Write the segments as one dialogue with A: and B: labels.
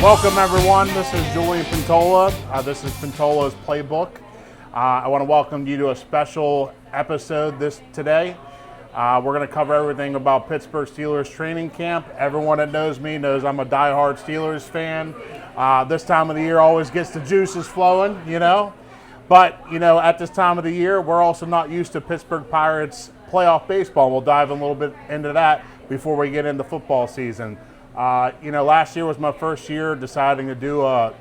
A: Welcome everyone, this is Julian Pintola. This is Pintola's Playbook. I want to welcome you to a special episode today. We're going to cover everything about Pittsburgh Steelers training camp. Everyone that knows me knows I'm a diehard Steelers fan. This time of the year always gets the juices flowing, you know. But, you know, at this time of the year, we're also not used to Pittsburgh Pirates playoff baseball. We'll dive a little bit into that before we get into football season. Last year was my first year deciding to do a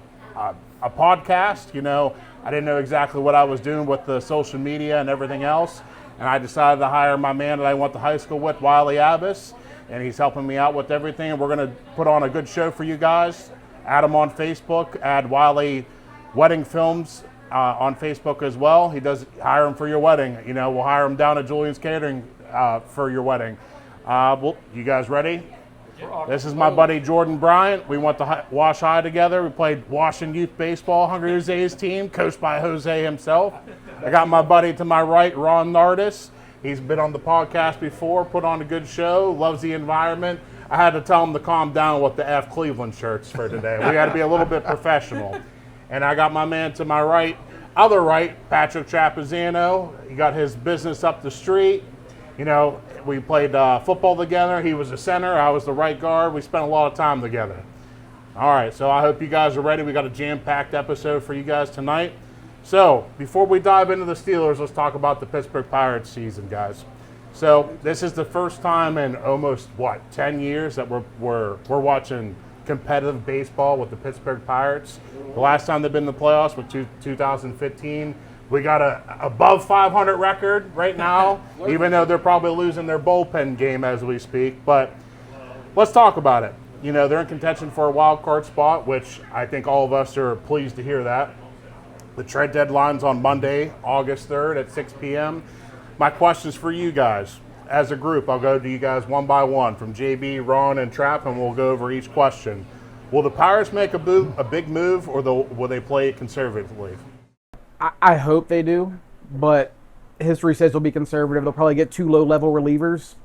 A: podcast. You know, I didn't know exactly what I was doing with the social media and everything else. And I decided to hire my man that I went to high school with, Wiley, and he's helping me out with everything. And we're going to put on a good show for you guys. Add him on Facebook, add Wiley Wedding Films on Facebook as well. He does hire him for your wedding. You know, we'll hire him down at Julian's Catering for your wedding. You guys ready? This is my buddy Jordan Bryant. We went to Wash High together. We played Washington Youth Baseball, Hungry Jose's team, coached by Jose himself. I got my buddy to my right, Ron Nardis. He's been on the podcast before, put on a good show, loves the environment. I had to tell him to calm down with the F Cleveland shirts for today. We got to be a little bit professional. And I got my man to my right, other right, Patrick Trapezzino. He got his business up the street. You know, we played football together. He was the center. I was the right guard. We spent a lot of time together. All right, so I hope you guys are ready. We got a jam-packed episode for you guys tonight. So before we dive into the Steelers, let's talk about the Pittsburgh Pirates season, guys. So this is the first time in almost, 10 years that we're watching competitive baseball with the Pittsburgh Pirates. The last time they've been in the playoffs was 2015. We got a above 500 record right now, even though they're probably losing their bullpen game as we speak. But let's talk about it. You know, they're in contention for a wild card spot, which I think all of us are pleased to hear that. The trade deadline's on Monday, August 3rd at 6 p.m. My questions for you guys. As a group, I'll go to you guys one by one, from JB, Ron, and Trap, and we'll go over each question. Will the Pirates make a big move, or will they play it conservatively?
B: I hope they do, but history says they'll be conservative. They'll probably get two low-level relievers,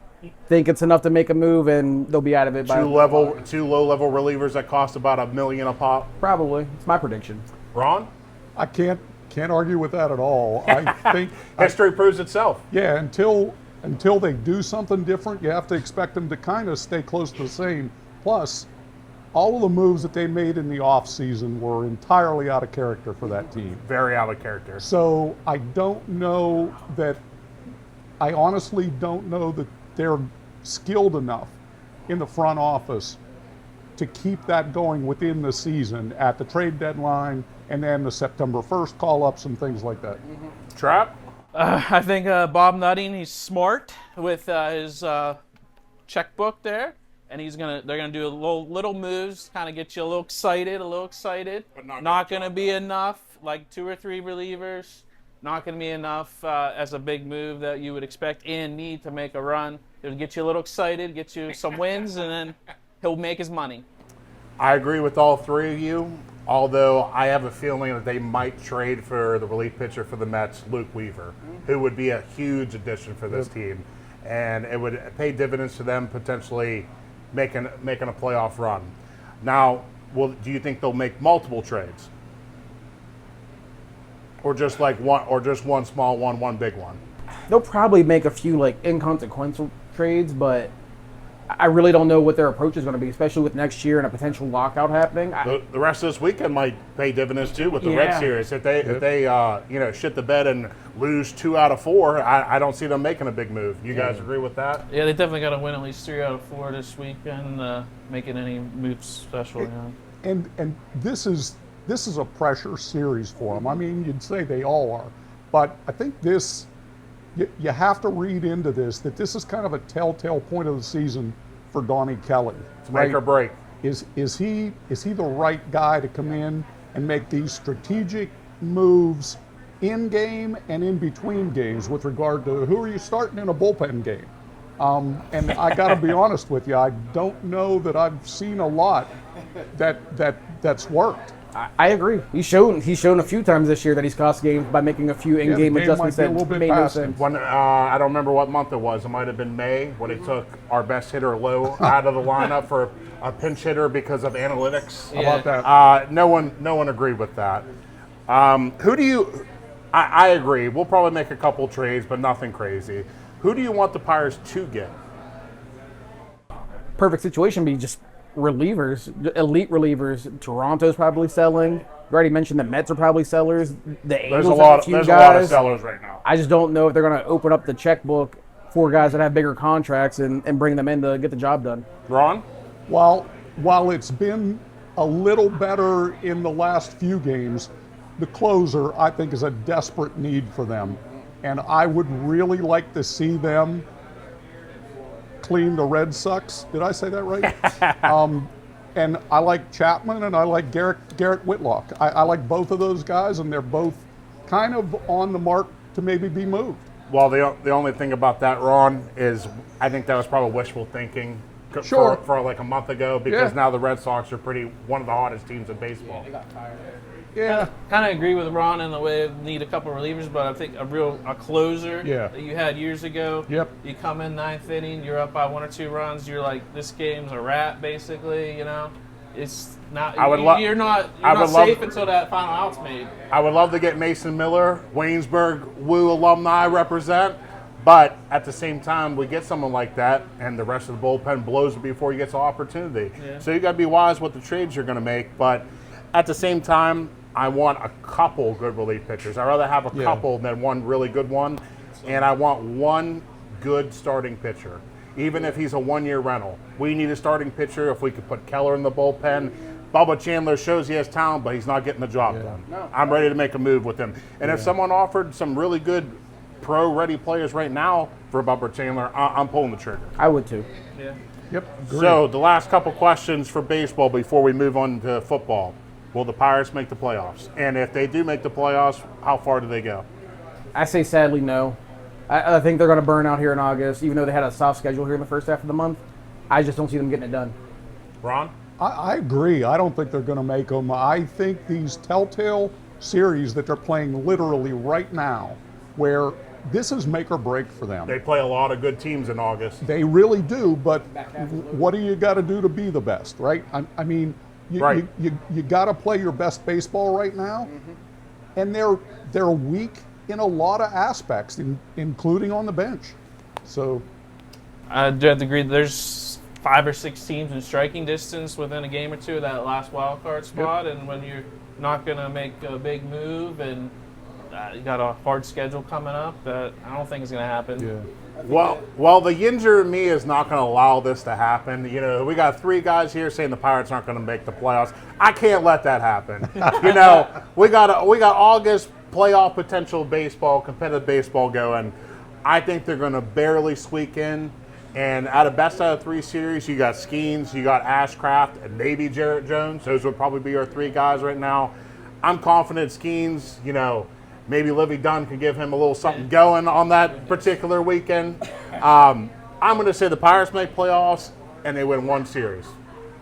B: think it's enough to make a move, and they'll be out of it by
A: two low-level relievers that cost about $1 million a pop.
B: Probably. It's my prediction.
A: Ron?
C: I can't argue with that at all. I think
A: history proves itself.
C: Yeah, until they do something different, you have to expect them to kind of stay close to the same. Plus, all of the moves that they made in the offseason were entirely out of character for that team.
A: Very out of character.
C: So I honestly don't know that they're skilled enough in the front office to keep that going within the season at the trade deadline and then the September 1st call-ups and things like that.
A: Mm-hmm. Trap?
D: I think Bob Nutting, he's smart with his checkbook there. And they're gonna do little moves, kind of get you a little excited. But not gonna be enough, like 2 or 3 relievers. Not gonna be enough as a big move that you would expect and need to make a run. It'll get you a little excited, get you some wins, and then he'll make his money.
A: I agree with all three of you, although I have a feeling that they might trade for the relief pitcher for the Mets, Luke Weaver, who would be a huge addition for this team, and it would pay dividends to them potentially making a playoff run. Now, do you think they'll make multiple trades, or just one small one big one?
B: They'll probably make a few inconsequential trades, but I really don't know what their approach is going to be, especially with next year and a potential lockout happening.
A: The rest of this weekend might pay dividends too with the Red Series. If they shit the bed and lose 2 out of 4, I don't see them making a big move. You guys agree with that?
D: Yeah, they definitely got to win at least 3 out of 4 this weekend, making any moves special.
C: And this is a pressure series for them. I mean, you'd say they all are, but I think you have to read into this that this is kind of a telltale point of the season for Donnie Kelly.
A: It's make or break.
C: Is he the right guy to come in and make these strategic moves in game and in between games with regard to who are you starting in a bullpen game? And I got to be honest with you, I don't know that I've seen a lot that's worked.
B: I agree. He's shown a few times this year that he's cost games by making a few in-game
C: the game
B: adjustments
C: might be a
B: that
C: little bit
B: made no
C: past him.
B: sense.
A: When I don't remember what month it was. It might have been May when he took our best hitter Lowe out of the lineup for a pinch hitter because of analytics.
C: How about that?
A: No one agreed with that. Who do you? I agree. We'll probably make a couple trades, but nothing crazy. Who do you want the Pirates to get?
B: Perfect situation be just relievers, elite relievers. Toronto's probably selling. You already mentioned the Mets are probably sellers. The Angels
A: There's a
B: have
A: lot.
B: few
A: There's
B: guys.
A: a lot of sellers right now.
B: I just don't know if they're going to open up the checkbook for guys that have bigger contracts and bring them in to get the job done.
A: Ron?
C: While it's been a little better in the last few games, the closer, I think, is a desperate need for them. And I would really like to see them clean the Red Sox. Did I say that right? And I like Chapman and I like Garrett Whitlock. I like both of those guys, and they're both kind of on the mark to maybe be moved.
A: Well, the only thing about that, Ron, is I think that was probably wishful thinking
C: Sure.
A: for like a month ago, because
C: Yeah.
A: now the Red Sox are one of the hottest teams in baseball.
C: Yeah.
D: Kind of agree with Ron in the way of need a couple relievers, but I think a closer
C: Yeah.
D: that you had years ago.
C: Yep.
D: You come in ninth inning, you're up by 1 or 2 runs. You're like, this game's a wrap, basically. You know, it's not.
A: I would
D: you're not
A: love-
D: safe until that final out's made.
A: I would love to get Mason Miller, Waynesburg Woo alumni represent, but at the same time, we get someone like that, and the rest of the bullpen blows it before he gets an opportunity.
D: Yeah.
A: So you got to be wise with the trades you're going to make, but at the same time, I want a couple good relief pitchers. I'd rather have a couple than one really good one, and I want one good starting pitcher, even if he's a one-year rental. We need a starting pitcher. If we could put Keller in the bullpen. Bubba Chandler shows he has talent, but he's not getting the job done. I'm ready to make a move with him. And if someone offered some really good pro-ready players right now for Bubba Chandler, I'm pulling the trigger.
B: I would too.
D: Yeah.
C: Yep. Agreed.
A: So the last couple questions for baseball before we move on to football. Will the Pirates make the playoffs? And if they do make the playoffs, how far do they go?
B: I say sadly no. I think they're going to burn out here in August, even though they had a soft schedule here in the first half of the month. I just don't see them getting it done.
A: Ron?
C: I agree. I don't think they're going to make them. I think these telltale series that they're playing literally right now, where this is make or break for them.
A: They play a lot of good teams in August.
C: They really do, but what do you got to do to be the best, right? I mean,
A: Right.
C: you got to play your best baseball right now, and they're weak in a lot of aspects, including on the bench. So
D: I'd have to agree. There's 5 or 6 teams in striking distance within a game or two of that last wild card spot, and when you're not going to make a big move and you got a hard schedule coming up, that I don't think is going to happen.
A: Well, the Yinger in me is not going to allow this to happen. You know, we got 3 guys here saying the Pirates aren't going to make the playoffs. I can't let that happen. You know, we got August playoff potential baseball, competitive baseball going. I think they're going to barely squeak in. And out of best out of 3 series, you got Skeens, you got Ashcraft, and maybe Jarrett Jones. Those would probably be our 3 guys right now. I'm confident Skeens, you know, maybe Livy Dunn could give him a little something going on that particular weekend. I'm going to say the Pirates make playoffs and they win 1 series.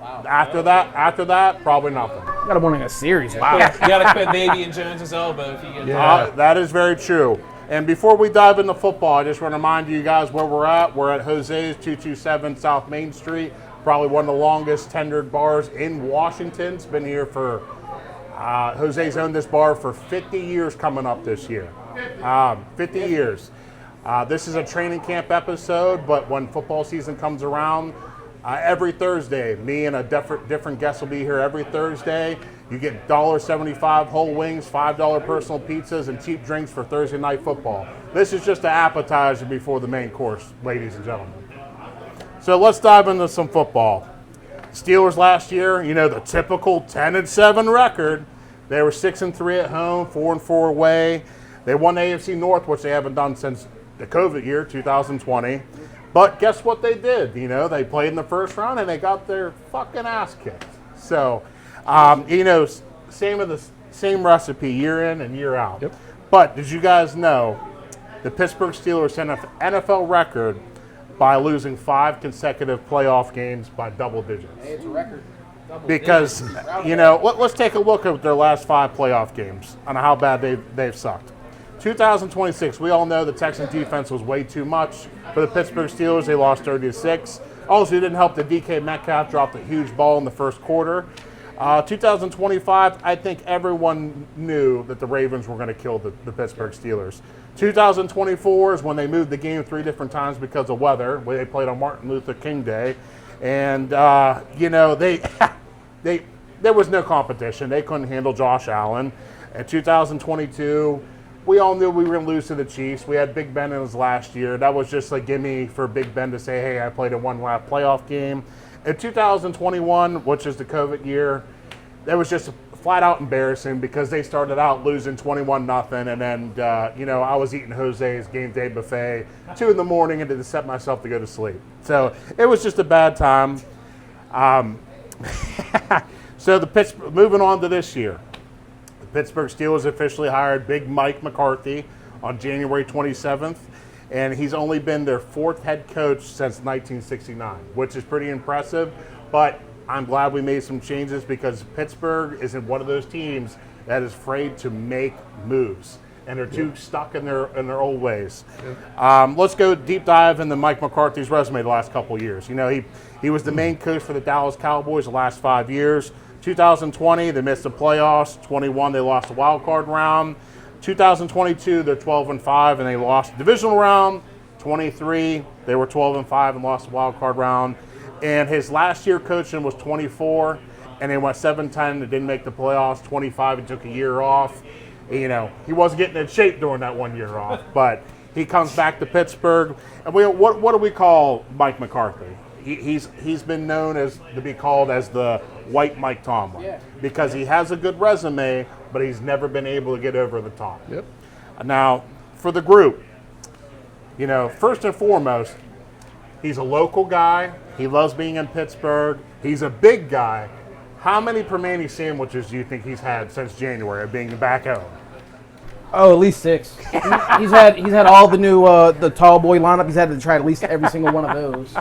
A: Wow. After that, probably nothing.
B: Got them winning a series. Wow.
D: You got to quit Davey and Jones's elbow if you get
A: That is very true. And before we dive into football, I just want to remind you guys where we're at. We're at Jose's, 227 South Main Street, probably one of the longest tendered bars in Washington. It's been here for Jose's owned this bar for 50 years coming up this year. 50 years. This is a training camp episode, but when football season comes around, every Thursday, me and a different guest will be here every Thursday. You get $1.75 whole wings, $5 personal pizzas, and cheap drinks for Thursday night football. This is just an appetizer before the main course, ladies and gentlemen. So let's dive into some football. Steelers last year, you know, the typical 10-7 record. They were 6-3 at home, 4-4 away. They won the AFC North, which they haven't done since the COVID year, 2020. But guess what they did? You know, they played in the first round and they got their fucking ass kicked. So, you know, same recipe year in and year out.
C: Yep.
A: But did you guys know the Pittsburgh Steelers set an NFL record by losing 5 consecutive playoff games by double digits?
B: Hey, it's a record.
A: because, let's take a look at their last 5 playoff games and how bad they've sucked. 2026, we all know the Texans defense was way too much for the Pittsburgh Steelers. They lost 30-6. Also, it didn't help that DK Metcalf dropped a huge ball in the first quarter. 2025, I think everyone knew that the Ravens were going to kill the Pittsburgh Steelers. 2024 is when they moved the game 3 different times because of weather, where they played on Martin Luther King Day. And, there was no competition. They couldn't handle Josh Allen. In 2022, we all knew we were going to lose to the Chiefs. We had Big Ben in his last year. That was just a gimme for Big Ben to say, hey, I played in one last playoff game. In 2021, which is the COVID year, that was just flat out embarrassing because they started out losing 21-0, and then I was eating Jose's game day buffet 2 in the morning and to set myself to go to sleep. So it was just a bad time. So moving on to this year, the Pittsburgh Steelers officially hired Big Mike McCarthy on January 27th. And he's only been their 4th head coach since 1969, which is pretty impressive. But I'm glad we made some changes because Pittsburgh isn't one of those teams that is afraid to make moves, and they're too stuck in their old ways. Let's go deep dive into Mike McCarthy's resume the last couple of years. He was the main coach for the Dallas Cowboys the last 5 years. 2020, they missed the playoffs. 21, they lost the wild card round. 2022, they're 12-5, and they lost the divisional round. 23, they were 12-5 and lost the wild card round. And his last year coaching was 24, and they went 7-10. They didn't make the playoffs. 25, he took a year off. He wasn't getting in shape during that 1 year off, but he comes back to Pittsburgh. And what do we call Mike McCarthy? He's been known to be called as the white Mike Tomlin because he has a good resume, but he's never been able to get over the top.
C: Yep.
A: Now, for the group, first and foremost, he's a local guy. He loves being in Pittsburgh. He's a big guy. How many Permane sandwiches do you think he's had since January of being back home?
B: Oh, at least 6. He's had all the new the tall boy lineup. He's had to try at least every single one of those.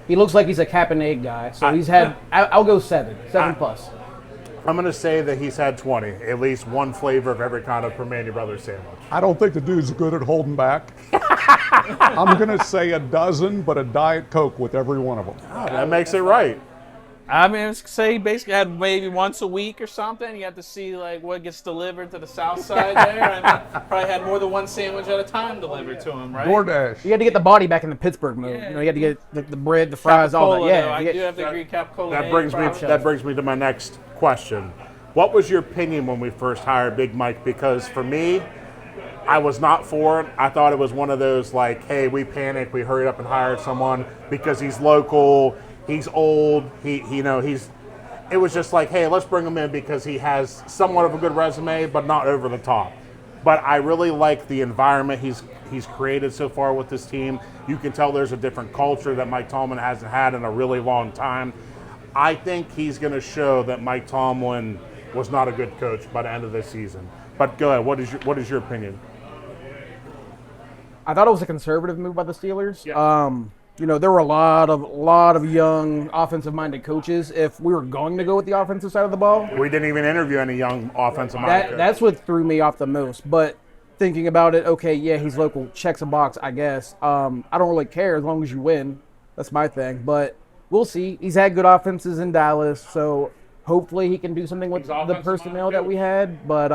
B: He looks like he's a cap and egg guy. So he's had. I'll go 7 plus.
C: I'm going to say that he's had 20, at least one flavor of every kind of Permane Brothers sandwich.
E: I don't think the dude's good at holding back. I'm going to say a dozen, but a Diet Coke with every one of them.
A: Oh, that makes it right.
D: I mean, say he basically had maybe once a week or something. You have to see like what gets delivered to the south side there. I mean, probably had more than one sandwich at a time delivered to him, right?
E: DoorDash.
B: You had to get the body back in the Pittsburgh mode.
D: Yeah.
B: You had to get the bread, the fries, all that.
D: Capicola,
B: Yeah,
D: though, I do have to agree. Capicola.
A: That brings me to my next question. What was your opinion when we first hired Big Mike? Because for me, I was not for it. I thought it was one of those like, hey, we panicked, we hurried up and hired someone because he's local, he's old, it was just like, hey, let's bring him in because he has somewhat of a good resume, but not over the top. But I really like the environment he's created so far with this team. You can tell there's a different culture that Mike Tomlin hasn't had in a really long time. I think he's going to show that Mike Tomlin was not a good coach by the end of this season. But go ahead, what is your opinion?
B: I thought it was a conservative move by the Steelers.
A: Yeah.
B: There were a lot of young offensive-minded coaches. If we were going to go with the offensive side of the ball,
A: We didn't even interview any young offensive-minded coaches.
B: that's what threw me off the most. But thinking about it, okay, yeah, he's local, checks a box, I guess. I don't really care as long as you win. That's my thing. But we'll see. He's had good offenses in Dallas, so hopefully he can do something with the personnel that we had. But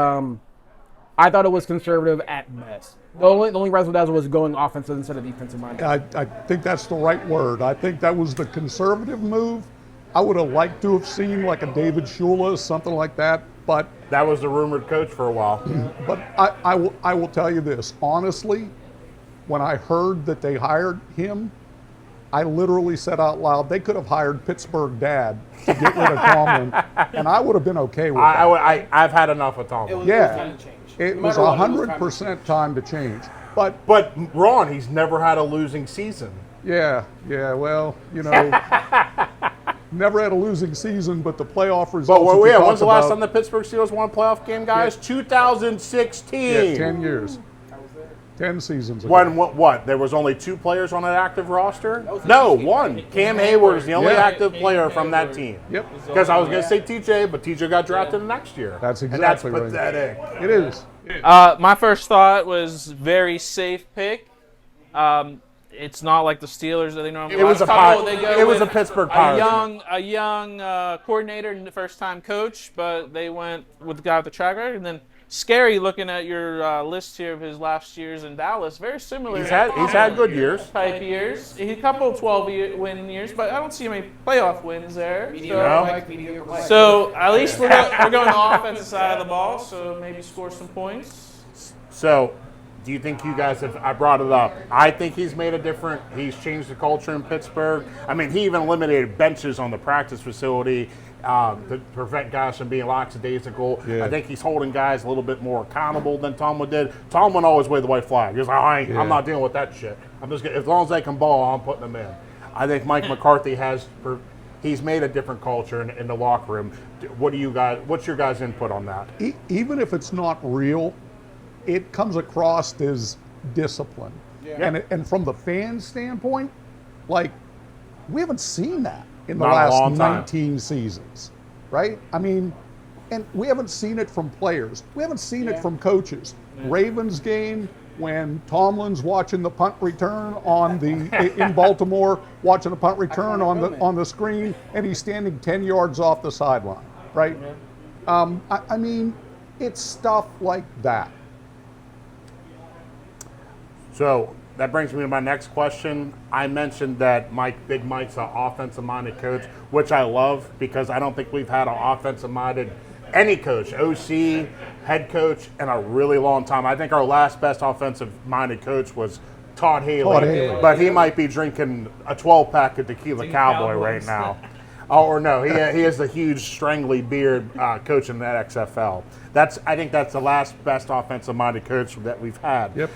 B: I thought it was conservative at best. The only reason was going offensive instead of defensive minded.
E: I think that's the right word. I think that was the conservative move. I would have liked to have seen like a David Shula, something like that. But
A: That was the rumored coach for a while.
E: But I will tell you this, honestly, when I heard that they hired him, I literally said out loud, they could have hired Pittsburgh Dad to get rid of Tomlin, and I would have been okay with that.
A: I've had enough of Tomlin.
E: Yeah, it was 100% time to change. But
A: But Ron, he's never had a losing season.
E: yeah, well, never had a losing season, but the playoff results.
A: But
E: that you
A: when's
E: talked
A: the last
E: about-
A: time the Pittsburgh Steelers won a playoff game, guys? 2016.
E: Yeah, 10 years. 10 seasons ago.
A: When what? There was only 2 players on an active roster? No, one. Cam Hayward is the only
E: Yeah.
A: active player from that team.
E: Yep.
A: Because I was going to say TJ, but TJ got drafted next year.
E: That's exactly right.
A: And that's pathetic.
E: It is.
D: My first thought was very safe pick. It's not like the Steelers that they normally.
A: It was a
D: with
A: Pittsburgh
D: a
A: Pirates.
D: young coordinator and the first-time coach, but they went with the guy with the track record. And then scary looking at your list here of his last years in Dallas. Very similar.
A: He's had good years.
D: Type years. He a couple of 12-win years, but I don't see many playoff wins there. So at least we're going the offensive side of the ball, so maybe score some points.
A: So, do you think you guys have? I brought it up. I think he's made a difference. He's changed the culture in Pittsburgh. I mean, he even eliminated benches on the practice facility to prevent guys from being lackadaisical.
E: Yeah.
A: I think he's holding guys a little bit more accountable than Tomlin did. Tomlin always waved the white flag. He was like, I'm not dealing with that shit. I'm just as long as they can ball, I'm putting them in. I think Mike McCarthy he's made a different culture in the locker room. What's your guys' input on that?
E: Even if it's not real, it comes across as discipline. Yeah. And from the fan standpoint, like, we haven't seen that in the last 19 seasons, right? I mean, and we haven't seen it from players. We haven't seen it from coaches. Ravens game, when Tomlin's watching the punt return in Baltimore, watching the punt return on the screen, and he's standing 10 yards off the sideline, right? I mean, it's stuff like that.
A: So that brings me to my next question. I mentioned that Big Mike's an offensive-minded coach, which I love because I don't think we've had an offensive-minded any coach, OC, head coach, in a really long time. I think our last best offensive-minded coach was Todd Haley. But he might be drinking a 12-pack of Tequila Cowboy right now. Or no, he has a huge strangly beard coach in the XFL. I think that's the last best offensive-minded coach that we've had.
E: Yep.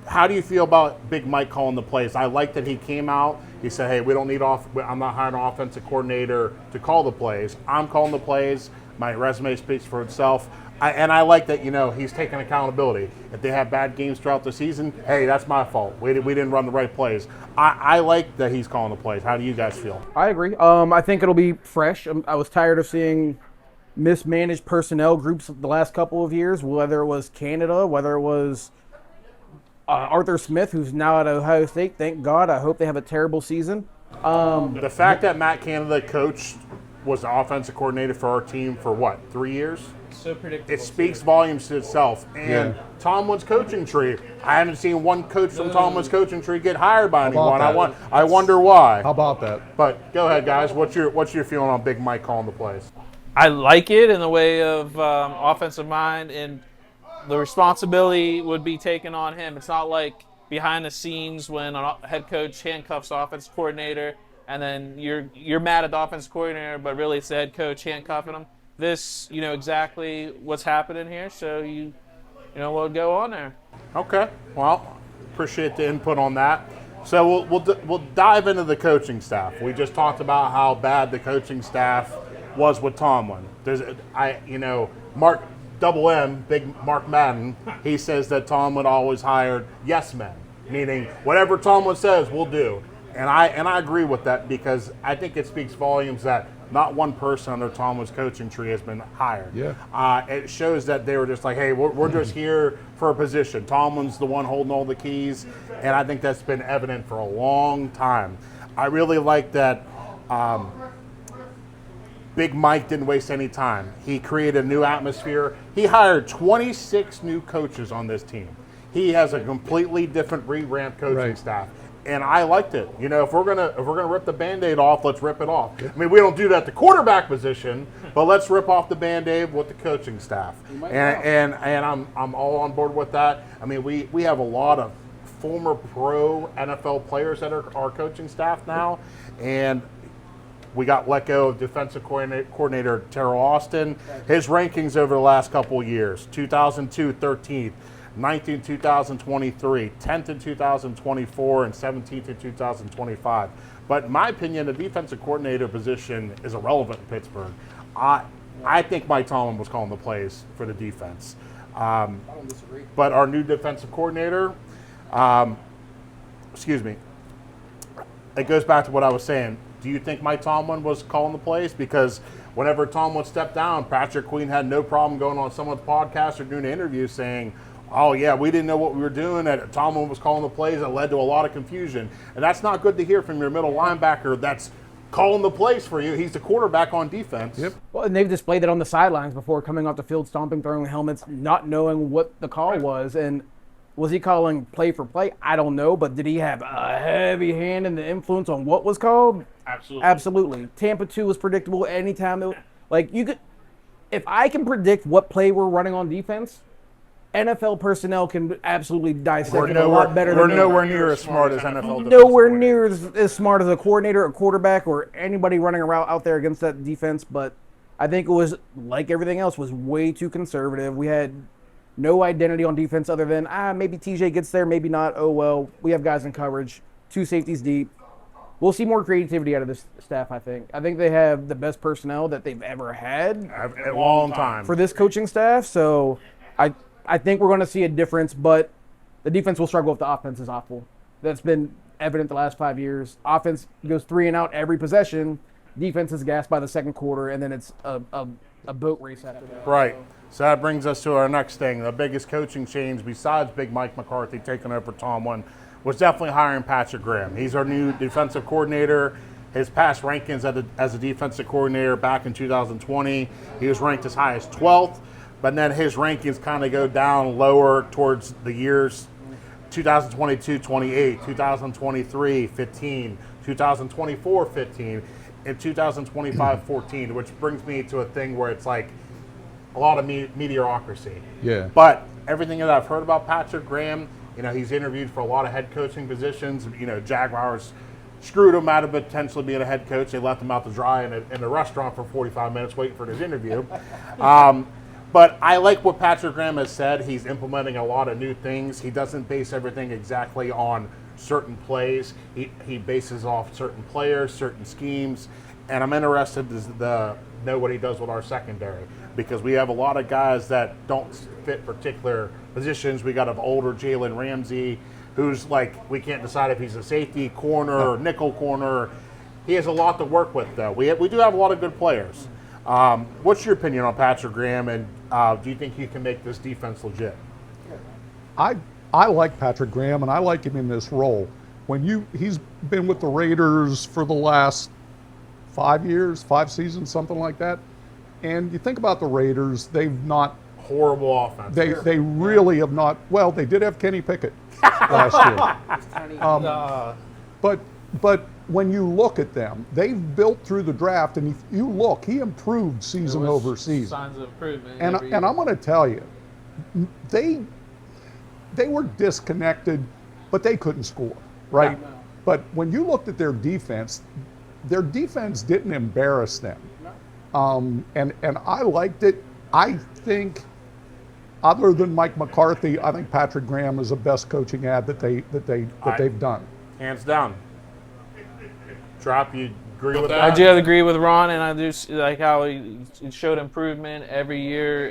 A: How do you feel about Big Mike calling the plays? I like that he came out. He said, "Hey, we don't need I'm not hiring an offensive coordinator to call the plays. I'm calling the plays. My resume speaks for itself." I like that. He's taking accountability. If they have bad games throughout the season, hey, that's my fault. We didn't run the right plays. I like that he's calling the plays. How do you guys feel?
B: I agree. I think it'll be fresh. I was tired of seeing mismanaged personnel groups the last couple of years, whether it was Canada, whether it was Arthur Smith, who's now at Ohio State. Thank God. I hope they have a terrible season.
A: The fact that Matt Canada was the offensive coordinator for our team for 3 years?
D: So predictable.
A: It speaks volumes to itself. And Tomlin's coaching tree, I haven't seen one coach from Tomlin's coaching tree get hired by anyone. I wonder why.
E: How about that?
A: But go ahead, guys. What's your feeling on Big Mike calling the plays?
D: I like it in the way of offensive mind, and the responsibility would be taken on him. It's not like behind the scenes when a head coach handcuffs the offensive coordinator, and then you're mad at the offensive coordinator, but really it's the head coach handcuffing him. This, exactly what's happening here, so you know what would go on there.
A: Okay. Well, appreciate the input on that. So we'll dive into the coaching staff. We just talked about how bad the coaching staff was with Tomlin. Mark Double M, Big Mark Madden, he says that Tomlin always hired yes men, meaning whatever Tomlin says, we'll do. And I agree with that because I think it speaks volumes that not one person under Tomlin's coaching tree has been hired.
E: Yeah.
A: It shows that they were just like, hey, we're just here for a position. Tomlin's the one holding all the keys, and I think that's been evident for a long time. I really like that Big Mike didn't waste any time. He created a new atmosphere. He hired 26 new coaches on this team. He has a completely different revamped coaching staff. And I liked it. If we're gonna rip the Band-Aid off, let's rip it off. I mean, we don't do that at the quarterback position, but let's rip off the Band-Aid with the coaching staff. And I'm all on board with that. I mean, we have a lot of former pro NFL players that are our coaching staff now, and we got let go of defensive coordinator Terrell Austin. His rankings over the last couple of years: 2002, 13th. 9th in 2023, 10th in 2024, and 17th in 2025. But in my opinion, the defensive coordinator position is irrelevant in Pittsburgh. I think Mike Tomlin was calling the plays for the defense.
B: I don't disagree.
A: But our new defensive coordinator, Excuse me. It goes back to what I was saying. Do you think Mike Tomlin was calling the plays? Because whenever Tomlin stepped down, Patrick Queen had no problem going on someone's podcast or doing an interview saying, oh, yeah, we didn't know what we were doing. And Tomlin was calling the plays. That led to a lot of confusion. And that's not good to hear from your middle linebacker that's calling the plays for you. He's the quarterback on defense.
C: Yep.
B: Well, and they've displayed it on the sidelines before, coming off the field, stomping, throwing helmets, not knowing what the call was. And was he calling play for play? I don't know. But did he have a heavy hand in the influence on what was called?
A: Absolutely.
B: Absolutely. Tampa 2 was predictable anytime. You could, if I can predict what play we're running on defense, NFL personnel can absolutely dissect it a lot better
A: We're
B: than
A: nowhere near as smart as NFL.
B: nowhere near as smart as a coordinator, a quarterback, or anybody running around out there against that defense. But I think it was, like everything else, was way too conservative. We had no identity on defense other than, maybe TJ gets there, maybe not. Oh, well, we have guys in coverage, 2 safeties deep. We'll see more creativity out of this staff, I think. I think they have the best personnel that they've ever had
A: A long time.
B: for this coaching staff. So I think we're going to see a difference, but the defense will struggle if the offense is awful. That's been evident the last 5 years. Offense goes 3 and out every possession. Defense is gassed by the second quarter, and then it's a boat race after that.
A: Right. So that brings us to our next thing. The biggest coaching change besides Big Mike McCarthy taking over Tomlin was definitely hiring Patrick Graham. He's our new defensive coordinator. His past rankings as a defensive coordinator back in 2020, he was ranked as high as 12th, but then his rankings kind of go down lower towards the years 2022, 28, 2023, 15, 2024, 15, and 2025, 14, which brings me to a thing where it's like a lot of mediocrity.
C: Yeah.
A: But everything that I've heard about Patrick Graham, he's interviewed for a lot of head coaching positions. Jaguars screwed him out of potentially being a head coach. They left him out to dry in a restaurant for 45 minutes waiting for his interview. But I like what Patrick Graham has said. He's implementing a lot of new things. He doesn't base everything exactly on certain plays. He bases off certain players, certain schemes. And I'm interested to know what he does with our secondary, because we have a lot of guys that don't fit particular positions. We got an older Jalen Ramsey, who's like, we can't decide if he's a safety, corner, or nickel corner. He has a lot to work with, though. We do have a lot of good players. What's your opinion on Patrick Graham, and do you think he can make this defense legit?
C: I like Patrick Graham, and I like him in this role. He's been with the Raiders for the last 5 years, 5 seasons, something like that. And you think about the Raiders, they've not
A: horrible offense.
C: They really have not. Well, they did have Kenny Pickett last year. But when you look at them, they've built through the draft, and if you look, he improved season over season.
D: Signs of improvement.
C: And I'm going to tell you, they were disconnected, but they couldn't score, right?
B: No.
C: But when you looked at their defense didn't embarrass them. And I liked it. I think, other than Mike McCarthy, I think Patrick Graham is the best coaching ad that they've done.
A: Hands down. Drop, you agree with that?
D: I do agree with Ron, and I do like how he showed improvement every year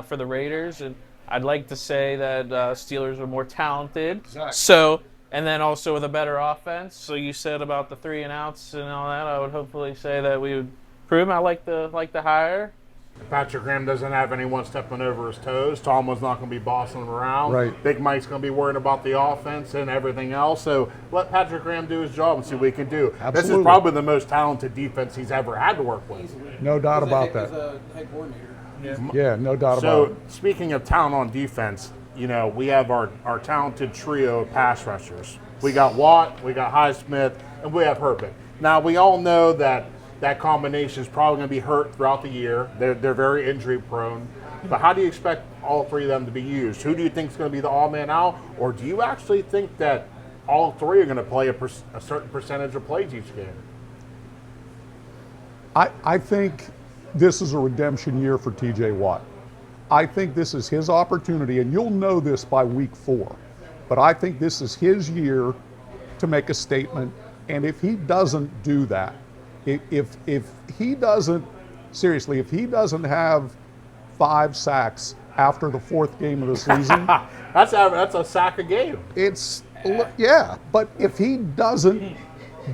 D: for the Raiders. And I'd like to say that Steelers are more talented.
C: Exactly.
D: So, and then also with a better offense. So you said about the 3 and outs and all that. I would hopefully say that we would improve. I like the hire.
A: Patrick Graham doesn't have anyone stepping over his toes. Tomlin's not going to be bossing him around.
C: Right.
A: Big Mike's going to be worried about the offense and everything else. So let Patrick Graham do his job and see what he can do.
C: Absolutely.
A: This is probably the most talented defense he's ever had to work with.
C: No doubt about that.
B: As a head coordinator.
C: Yeah, no doubt about
A: So
C: it.
A: speaking of talent on defense, we have our talented trio of pass rushers. We got Watt, we got Highsmith, and we have Herbert. Now, we all know that combination is probably going to be hurt throughout the year. They're very injury prone. But how do you expect all 3 of them to be used? Who do you think is going to be the odd man out? Or do you actually think that all 3 are going to play a certain percentage of plays each game?
C: I think this is a redemption year for TJ Watt. I think this is his opportunity, and you'll know this by week 4. But I think this is his year to make a statement. And if he doesn't do that, if he doesn't have 5 sacks
E: after the 4th game of the season.
A: That's a sack a game.
E: Yeah, but if he doesn't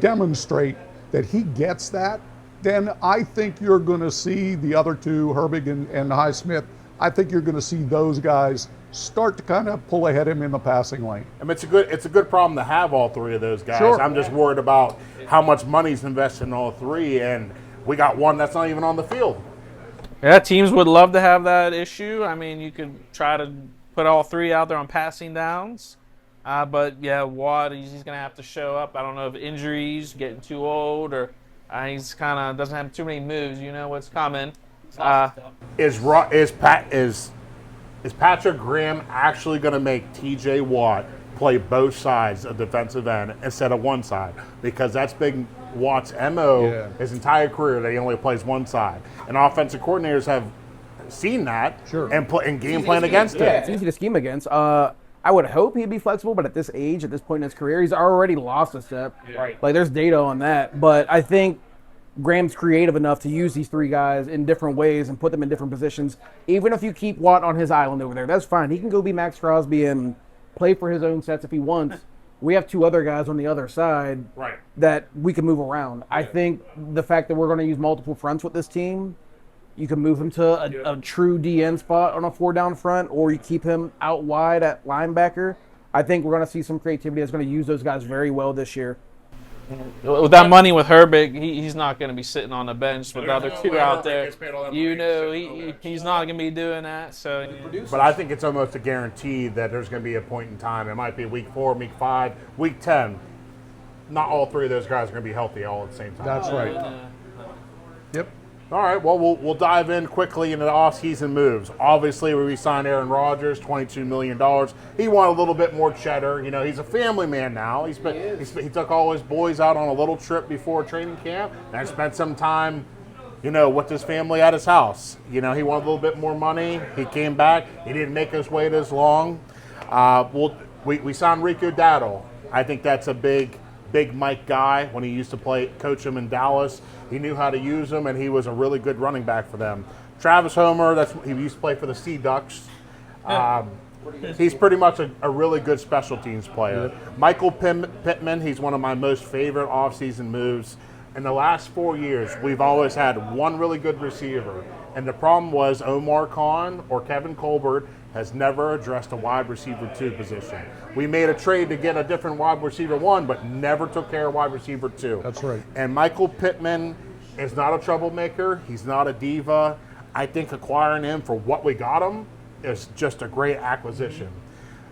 E: demonstrate that he gets that, then I think you're going to see the other two, Herbig and Highsmith, I think you're going to see those guys start to kind of pull ahead of him in the passing lane.
A: I mean, it's a good problem to have all three of those guys.
E: Sure.
A: I'm just worried about how much money's invested in all three, and we got one that's not even on the field.
D: Yeah, teams would love to have that issue. I mean, you could try to put all three out there on passing downs. But, yeah, Watt, he's going to have to show up. I don't know if injuries, getting too old, or he's kind of doesn't have too many moves. You know what's coming.
A: Is Patrick Graham actually going to make T.J. Watt play both sides of defensive end instead of one side? Because that's been Watt's MO his entire career, that he only plays one side. And offensive coordinators have seen that and game plan against it.
B: It's easy to scheme against. I would hope he'd be flexible, but at this age, at this point in his career, he's already lost a step.
A: Right.
B: Like, there's data on that. But I think Graham's creative enough to use these three guys in different ways and put them in different positions. Even if you keep Watt on his island over there, that's fine. He can go be Max Crosby and play for his own sets if he wants. We have two other guys on the other side that we can move around. I think the fact that we're going to use multiple fronts with this team, you can move him to a true DN spot on a 4-down front, or you keep him out wide at linebacker. I think we're going to see some creativity that's going to use those guys very well this year.
D: With that money with Herbig, he's not going to be sitting on the bench with the other two out there. You know, he's not going to be doing that. So,
A: but I think it's almost a guarantee that there's going to be a point in time. It might be week 4, week 5, week 10. Not all three of those guys are going to be healthy all at the same time.
E: That's right. Yep.
A: All right, well, we'll dive in quickly into the offseason moves. Obviously, we re-signed Aaron Rodgers, $22 million. He wanted a little bit more cheddar. You know, he's a family man now. He took all his boys out on a little trip before training camp and spent some time, you know, with his family at his house. You know, he wanted a little bit more money. He came back. He didn't make us wait as long. We signed Rico Dowdle. I think that's a big Mike guy. When he used to coach him in Dallas, he knew how to use him, and he was a really good running back for them. Travis Homer, he used to play for the Sea Ducks. He's pretty much a really good special teams player. Michael Pittman, he's one of my most favorite offseason moves. In the last 4 years, we've always had one really good receiver, and the problem was Omar Khan or Kevin Colbert has never addressed a wide receiver 2 position. We made a trade to get a different wide receiver 1, but never took care of wide receiver 2.
E: That's right.
A: And Michael Pittman is not a troublemaker. He's not a diva. I think acquiring him for what we got him is just a great acquisition.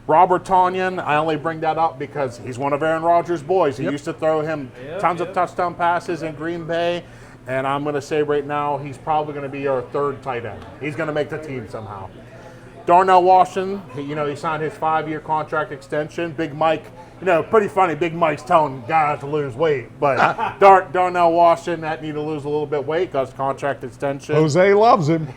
A: Robert Tonyan, I only bring that up because he's one of Aaron Rodgers' boys. He used to throw him tons of touchdown passes in Green Bay, and I'm going to say right now he's probably going to be our 3rd tight end. He's going to make the team somehow. Darnell Washington, he signed his 5-year contract extension. Big Mike, pretty funny. Big Mike's telling guys to lose weight, but Darnell Washington that need to lose a little bit of weight because contract extension.
E: Jose loves him.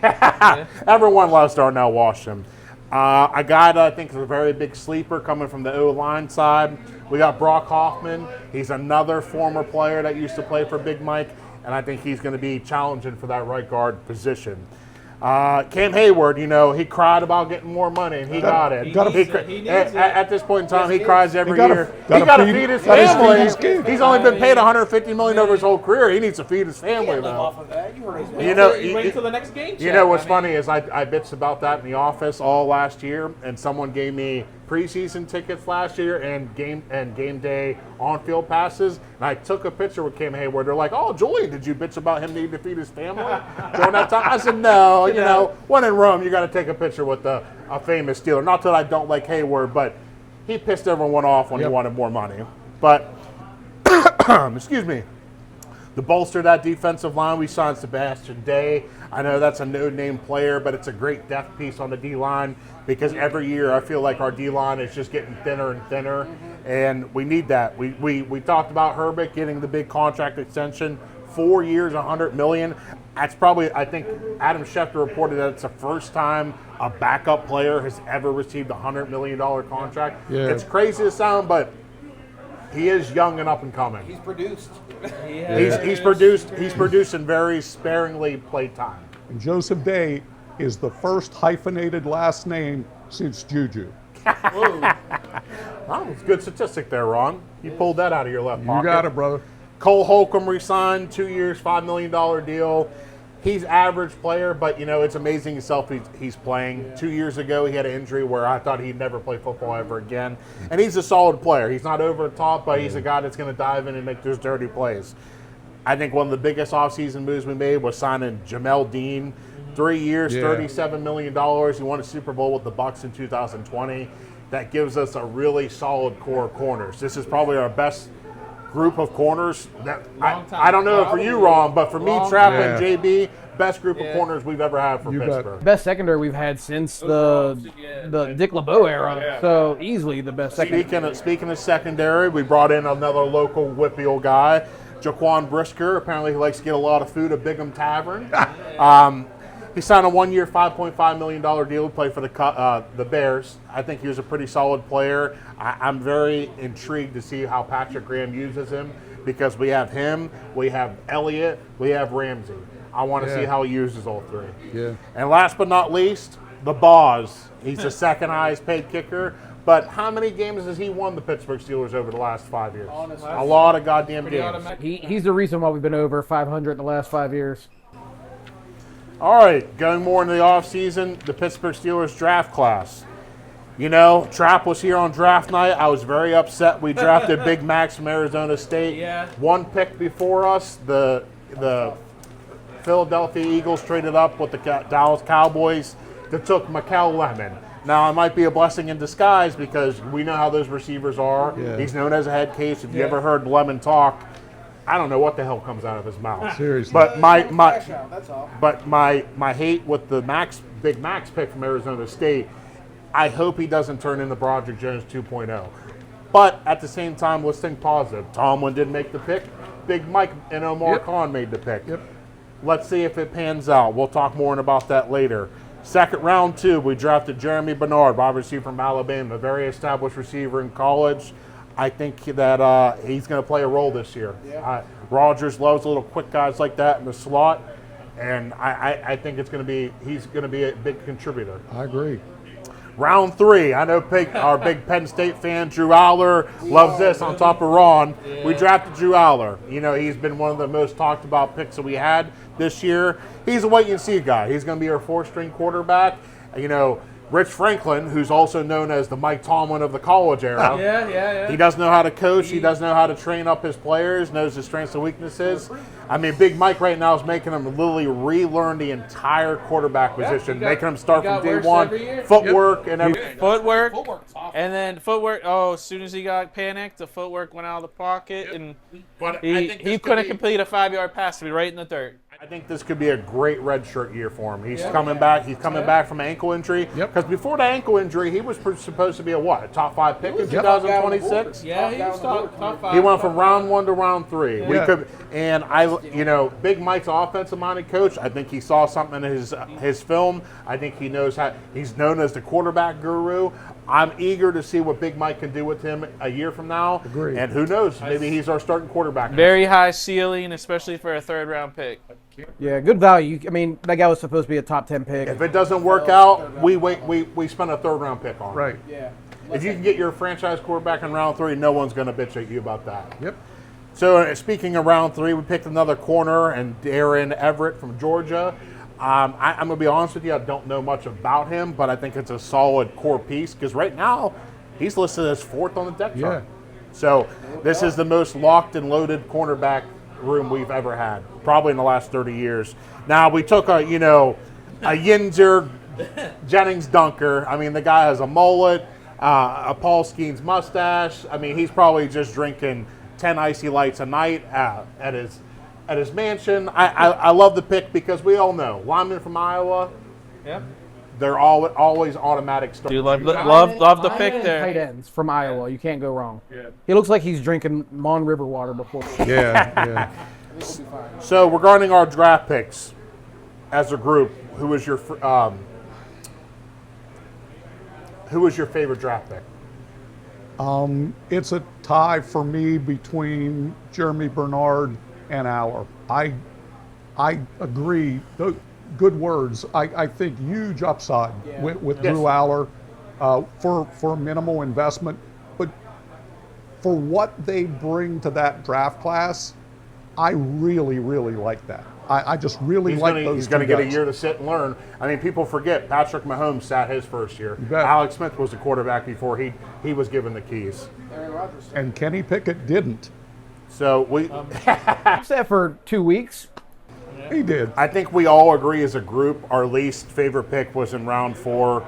A: Everyone loves Darnell Washington. A guy that I think is a very big sleeper coming from the O-line side. We got Brock Hoffman. He's another former player that used to play for Big Mike, and I think he's going to be challenging for that right guard position. Cam Hayward, he cried about getting more money, and he got it. At this point in time, he cries every year. He got to feed his family. He's only been paid $150 million over his whole career. He needs to feed his family now.
D: wait until the next game.
A: What's funny is I bitched about that in the office all last year, and someone gave me preseason tickets last year and game day on-field passes, and I took a picture with Cam Hayward. They're like, "Oh, Julian, did you bitch about him needing to feed his family during that time?" I said, "No, when in Rome, you got to take a picture with a famous Steeler." Not that I don't like Hayward, but he pissed everyone off when he wanted more money. But excuse me. To bolster that defensive line, we signed Sebastian Day. I know that's a no-name player, but it's a great depth piece on the D-line because every year I feel like our D-line is just getting thinner and thinner, and we need that. We talked about Herbig getting the big contract extension, 4 years, $100 million. That's probably, I think Adam Schefter reported that it's the first time a backup player has ever received a $100 million contract.
E: Yeah.
A: It's crazy to sound, but he is young and up and coming.
F: He's produced.
A: He's produced in very sparingly played time.
E: And Joseph Day
C: is the first hyphenated last name since Juju.
A: That was a good statistic there, Ron. You pulled that out of your left pocket.
C: You got it, brother.
A: Cole Holcomb re-signed, 2 years, $5 million deal. He's average player, but it's amazing himself he's playing. 2 years ago, he had an injury where I thought he'd never play football ever again. And he's a solid player. He's not over the top, but he's a guy that's going to dive in and make those dirty plays. I think one of the biggest offseason moves we made was signing Jamel Dean. 3 years, $37 million. He won a Super Bowl with the Bucs in 2020. That gives us a really solid core of corners. This is probably our best group of corners. I don't know for you, Ron, but for me, Trap and JB, best group of corners we've ever had for Pittsburgh.
B: Best secondary we've had since the Dick LeBeau era. So easily the best secondary.
A: Speaking of secondary, we brought in another local Whitfield guy, Jaquan Brisker. Apparently he likes to get a lot of food at Bigham Tavern. He signed a 1 year, $5.5 million deal to play for the Bears. I think he was a pretty solid player. I'm very intrigued to see how Patrick Graham uses him because we have him, we have Elliott, we have Ramsey. I want to see how he uses all three.
C: Yeah.
A: And last but not least, the Boz. He's the second highest paid kicker. But how many games has he won the Pittsburgh Steelers over the last 5 years? A lot of goddamn games.
B: He's the reason why we've been over 500 in the last 5 years.
A: All right, going more into the offseason, the Pittsburgh Steelers draft class. Trap was here on draft night. I was very upset. We drafted Big Max from Arizona State.
D: Yeah.
A: One pick before us, the Philadelphia Eagles traded up with the Dallas Cowboys that took Mikel Lemon. Now, it might be a blessing in disguise because we know how those receivers are.
C: Yeah.
A: He's known as a head case. If you ever heard Lemon talk, I don't know what the hell comes out of his mouth.
C: Seriously.
A: But my hate with the Big Max pick from Arizona State, I hope he doesn't turn into Broderick Jones 2.0. But at the same time, let's think positive. Tomlin didn't make the pick. Big Mike and Omar Khan made the pick.
C: Yep.
A: Let's see if it pans out. We'll talk more about that later. Second round, 2, we drafted Jeremy Bernard, wide receiver from Alabama, a very established receiver in college. I think that he's going to play a role this year. Yeah. Rodgers loves little quick guys like that in the slot, and I think he's going to be a big contributor.
C: I agree.
A: Round 3, I know our big Penn State fan, Drew Aller, loves this on top of Ron. Yeah. We drafted Drew Aller. He's been one of the most talked about picks that we had this year. He's a wait-and-see guy. He's going to be our 4th-string quarterback. Rich Franklin, who's also known as the Mike Tomlin of the college era.
D: Yeah.
A: He does know how to coach. He does know how to train up his players, knows his strengths and weaknesses. I mean, Big Mike right now is making him literally relearn the entire quarterback position, making him start from day one. Footwork and everything.
D: Footwork. And then footwork. Oh, as soon as he got panicked, the footwork went out of the pocket, and he couldn't complete a 5-yard pass to be right in the dirt.
A: I think this could be a great redshirt year for him. He's coming back. He's coming back from an ankle injury. Because before the ankle injury, he was supposed to be a top 5 pick in 2026.
D: Yeah, he was top 5.
A: He went from round 1 to round 3.
C: Yeah.
A: Big Mike's offensive-minded coach. I think he saw something in his film. I think he knows how. He's known as the quarterback guru. I'm eager to see what Big Mike can do with him a year from now.
C: Agreed.
A: And who knows? Maybe he's our starting quarterback.
D: Very high ceiling, especially for a 3rd-round pick.
B: Yeah, good value. I mean, that guy was supposed to be a top 10 pick.
A: If it doesn't work out, we spend a 3rd-round pick on him.
C: Right.
B: Yeah.
A: If you can get your franchise quarterback in round 3, no one's going to bitch at you about that.
C: Yep.
A: So speaking of round 3, we picked another corner, and Darren Everett from Georgia. I'm going to be honest with you, I don't know much about him, but I think it's a solid core piece because right now he's listed as 4th on the depth chart. So this is the most locked and loaded cornerback room we've ever had, probably in the last 30 years. Now, we took a Yinzer Jennings dunker. I mean, the guy has a mullet, a Paul Skeens mustache. I mean, he's probably just drinking 10 icy lights a night at his mansion. I love the pick because we all know linemen from Iowa.
D: Yep.
A: They're always automatic starters.
D: Dude, love the pick there.
B: Tight ends from Iowa. You can't go wrong. Yeah. He looks like he's drinking Mon River water before.
C: Yeah.
A: So regarding our draft picks as a group, who was your favorite draft pick?
C: It's a tie for me between Jeremy Bernard and Aller. I agree.
E: good words. I think huge upside with Drew Aller for minimal investment. But for what they bring to that draft class, I really, really like that. I just really like those
A: He's going to
E: two
A: get a
E: guys.
A: year to sit and learn. I mean, people forget Patrick Mahomes sat his first year.
E: bet.
A: Alex Smith was the quarterback before he was given the keys.
E: And Kenny Pickett didn't.
A: So we,
B: Sat for 2 weeks.
E: He did.
A: I think we all agree as a group, our least favorite pick was in round 4.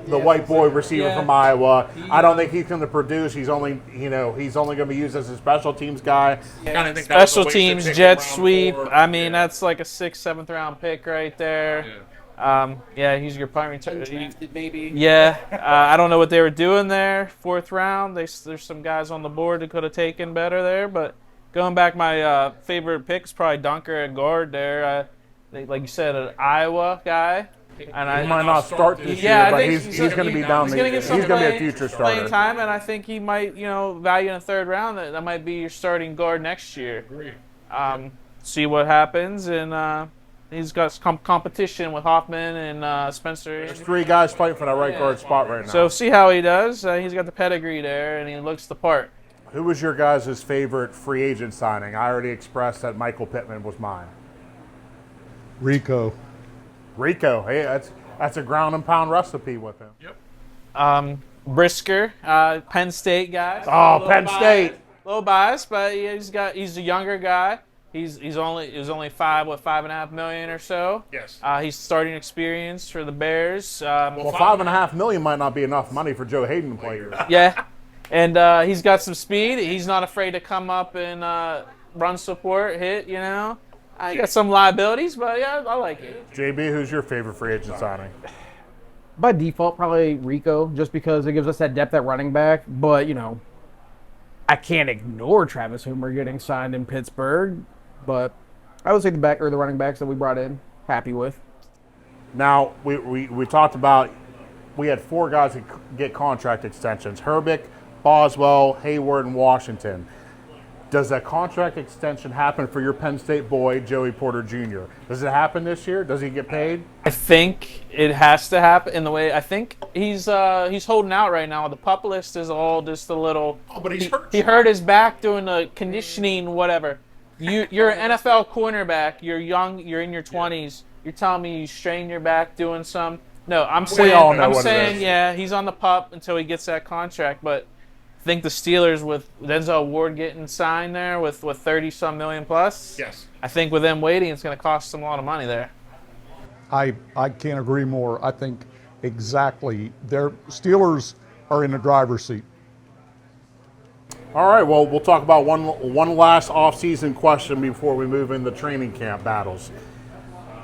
A: The white boy receiver from Iowa. I don't think he's going to produce. He's only going to be used as a special teams guy. I think that was a
D: Special
A: wasted
D: teams,
A: pick in
D: jet
A: round
D: sweep.
A: 4.
D: I mean, that's like a 6th, 7th round pick right there. He's your punt return.
B: Maybe.
D: Yeah, I don't know what they were doing there. 4th round. There's some guys on the board that could have taken better there. But going back, my favorite pick is probably Dunker at guard there. Like you said, an Iowa guy. And
A: He might not start this
D: Yeah,
A: year,
D: I
A: but
D: think
A: he's going to be down.
D: He's going to get some
A: He's going to be a
D: playing-
A: future
D: playing
A: starter.
D: time, and I think he might, value in the 3rd round. That might be your starting guard next year. See what happens, and he's got some competition with Hoffman and Spencer.
A: There's 3 guys fighting for that right guard spot right now.
D: So see how he does. He's got the pedigree there, and he looks the part.
A: Who was your guys' favorite free agent signing? I already expressed that Michael Pittman was mine.
E: Rico.
A: Hey, that's a ground and pound recipe with him.
D: Brisker, Penn State guy.
A: Oh, Penn State.
D: A little biased, but he's a younger guy. He was only $5.5 million or so.
A: Yes.
D: He's starting experience for the Bears.
A: Well, $5.5 million might not be enough money for Joe Hayden to play here.
D: Yeah, and he's got some speed. He's not afraid to come up and run support, hit. He got some liabilities, but yeah, I like it.
A: JB, who's your favorite free agent signing?
B: By default, probably Rico, just because it gives us that depth at running back. But, I can't ignore Travis Homer getting signed in Pittsburgh. But I would say the running backs that we brought in, happy with.
A: Now, we talked about, we had 4 guys that get contract extensions. Herbick, Boswell, Hayward, and Washington. Does that contract extension happen for your Penn State boy, Joey Porter Jr.? Does it happen this year? Does he get paid?
D: I think it has to happen in the way. I think he's holding out right now. The pup list is all just a little.
A: Oh, but he's hurt.
D: He hurt his back doing the conditioning, whatever. You're an NFL cornerback. You're young. You're in your 20s. You're telling me you strained your back doing some. No, I'm saying.
A: all know
D: I'm
A: what it
D: saying,
A: is.
D: yeah, he's on the pup until he gets that contract. But I think the Steelers with Denzel Ward getting signed there with 30-some million plus.
A: Yes.
D: I think with them waiting, it's going to cost them a lot of money there.
E: I can't agree more. I think exactly. Their Steelers are in the driver's seat.
A: All right, well, we'll talk about one last off-season question before we move into training camp battles.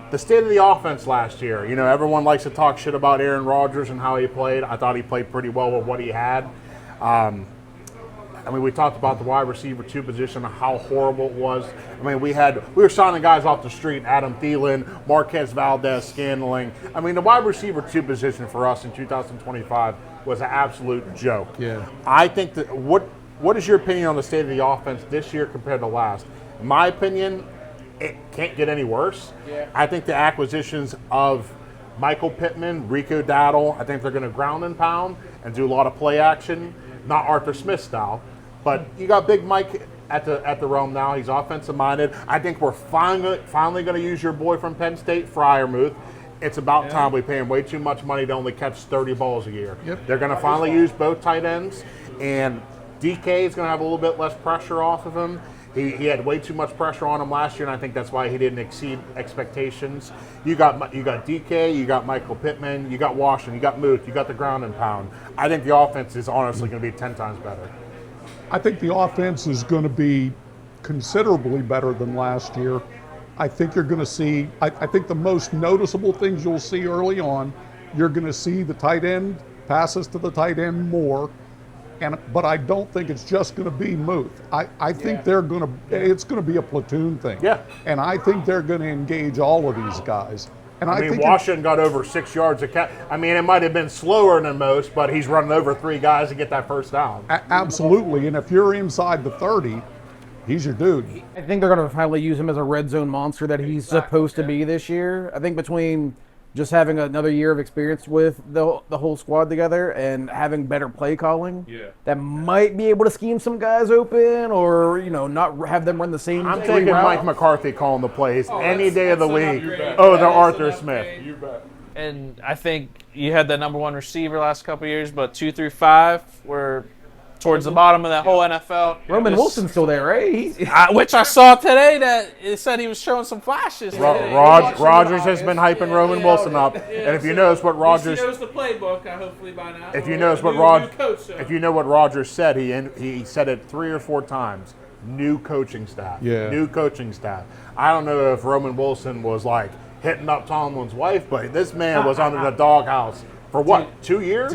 A: The state of the offense last year. Everyone likes to talk shit about Aaron Rodgers and how he played. I thought he played pretty well with what he had. We talked about the wide receiver 2 position, how horrible it was. We were signing guys off the street, Adam Thielen, Marquez Valdez-Scantling. The wide receiver 2 position for us in 2025 was an absolute joke.
E: Yeah.
A: I think that what is your opinion on the state of the offense this year compared to last? In my opinion, it can't get any worse.
B: Yeah.
A: I think the acquisitions of Michael Pittman, Rico Dowdle, I think they're going to ground and pound and do a lot of play action, not Arthur Smith style. But you got Big Mike at the realm now. He's offensive minded. I think we're finally going to use your boy from Penn State, Freiermuth. It's about time. We pay him way too much money to only catch 30 balls a year.
E: Yep.
A: They're going to finally use both tight ends, and DK is going to have a little bit less pressure off of him. He had way too much pressure on him last year, and I think that's why he didn't exceed expectations. You got DK, you got Michael Pittman, you got Washington, you got Muth, you got the ground and pound. I think the offense is honestly going to be 10 times better.
E: I think the offense is going to be considerably better than last year. I think you're going to see, I think the most noticeable things you'll see early on, you're going to see the tight end, passes to the tight end more. But I don't think it's just going to be Muth. I think it's going to be a platoon thing.
A: Yeah.
E: And I think they're going to engage all of these guys. And I think
A: Washington got over 6 yards a catch. It might have been slower than most, but he's running over 3 guys to get that first down.
E: Absolutely. And if you're inside the 30,
C: he's your dude.
B: I think they're going to finally use him as a red zone monster that he's supposed to be this year. I think between just having another year of experience with the whole squad together and having better play calling, that might be able to scheme some guys open or, not have them run the same
A: I'm
B: three
A: taking Mike
B: routes.
A: McCarthy calling the plays any day of the week. Oh, the Arthur Smith.
C: You bet.
D: And I think you had that number one receiver last couple of years, but 2 through 5 were towards the bottom of that whole NFL.
B: Roman Wilson's still there, right?
D: Which I saw today that it said he was showing some flashes. today.
A: Rogers has been hyping Roman Wilson up, and if you notice what
D: He
A: Rogers,
D: knows the playbook, hopefully by now.
A: if you notice what if you know what Rogers said, he said it 3 or 4 times. New coaching staff.
C: Yeah.
A: New coaching staff. I don't know if Roman Wilson was like hitting up Tomlin's wife, but this man was under the doghouse for what, 2 years?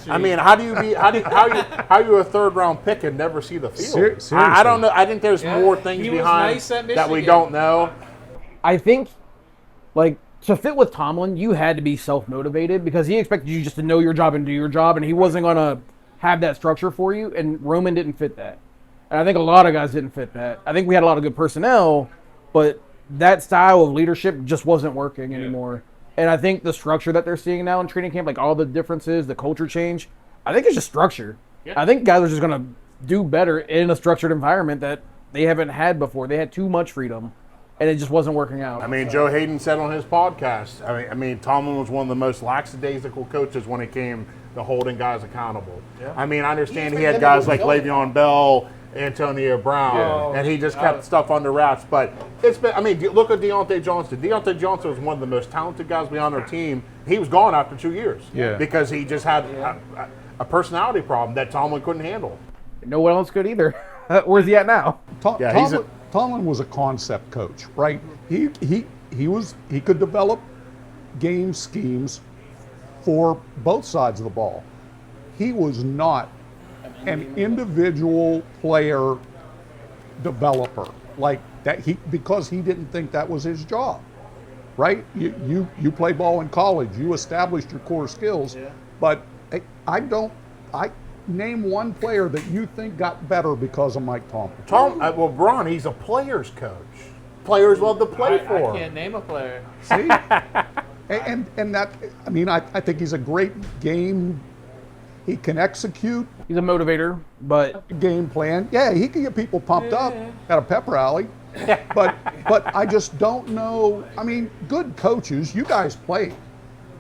A: I mean, how are you a third-round pick and never see the field?
C: Seriously.
A: I don't know. I think there's more things
D: He was
A: behind
D: nice at
A: that we
D: Michigan.
A: don't know.
B: I think, to fit with Tomlin, you had to be self-motivated because he expected you just to know your job and do your job, and he wasn't going to have that structure for you, and Roman didn't fit that. And I think a lot of guys didn't fit that. I think we had a lot of good personnel, but that style of leadership just wasn't working anymore. And I think the structure that they're seeing now in training camp, like all the differences, the culture change, I think it's just structure. I think guys are just going to do better in a structured environment that they haven't had before. They had too much freedom, and it just wasn't working out.
A: I mean, Joe Hayden said on his podcast, I mean, Tomlin was one of the most lackadaisical coaches when it came to holding guys accountable. I mean, I understand he had guys like Le'Veon Bell, Antonio Brown, and he just kept stuff under wraps. But it's been, I mean, look at Deontay Johnson. Deontay Johnson was one of the most talented guys behind our team. He was gone after 2 years because he just had a personality problem that Tomlin couldn't handle.
B: No one else could either. Where's he at now?
C: Tomlin was a concept coach, right? He could develop game schemes for both sides of the ball. He was not an individual player developer like that, because he didn't think that was his job, right? You play ball in college, you established your core skills, but I name one player that you think got better because of Mike Tomlin.
A: Well, Braun, he's a player's coach. Players love to play for
D: I
A: him.
D: can't name a player.
C: See, and that, I mean, I think he's a great game. He can execute
B: He's a motivator, but
C: game plan. Yeah, he can get people pumped up at a pep rally. But I just don't know. I mean, good coaches, you guys play.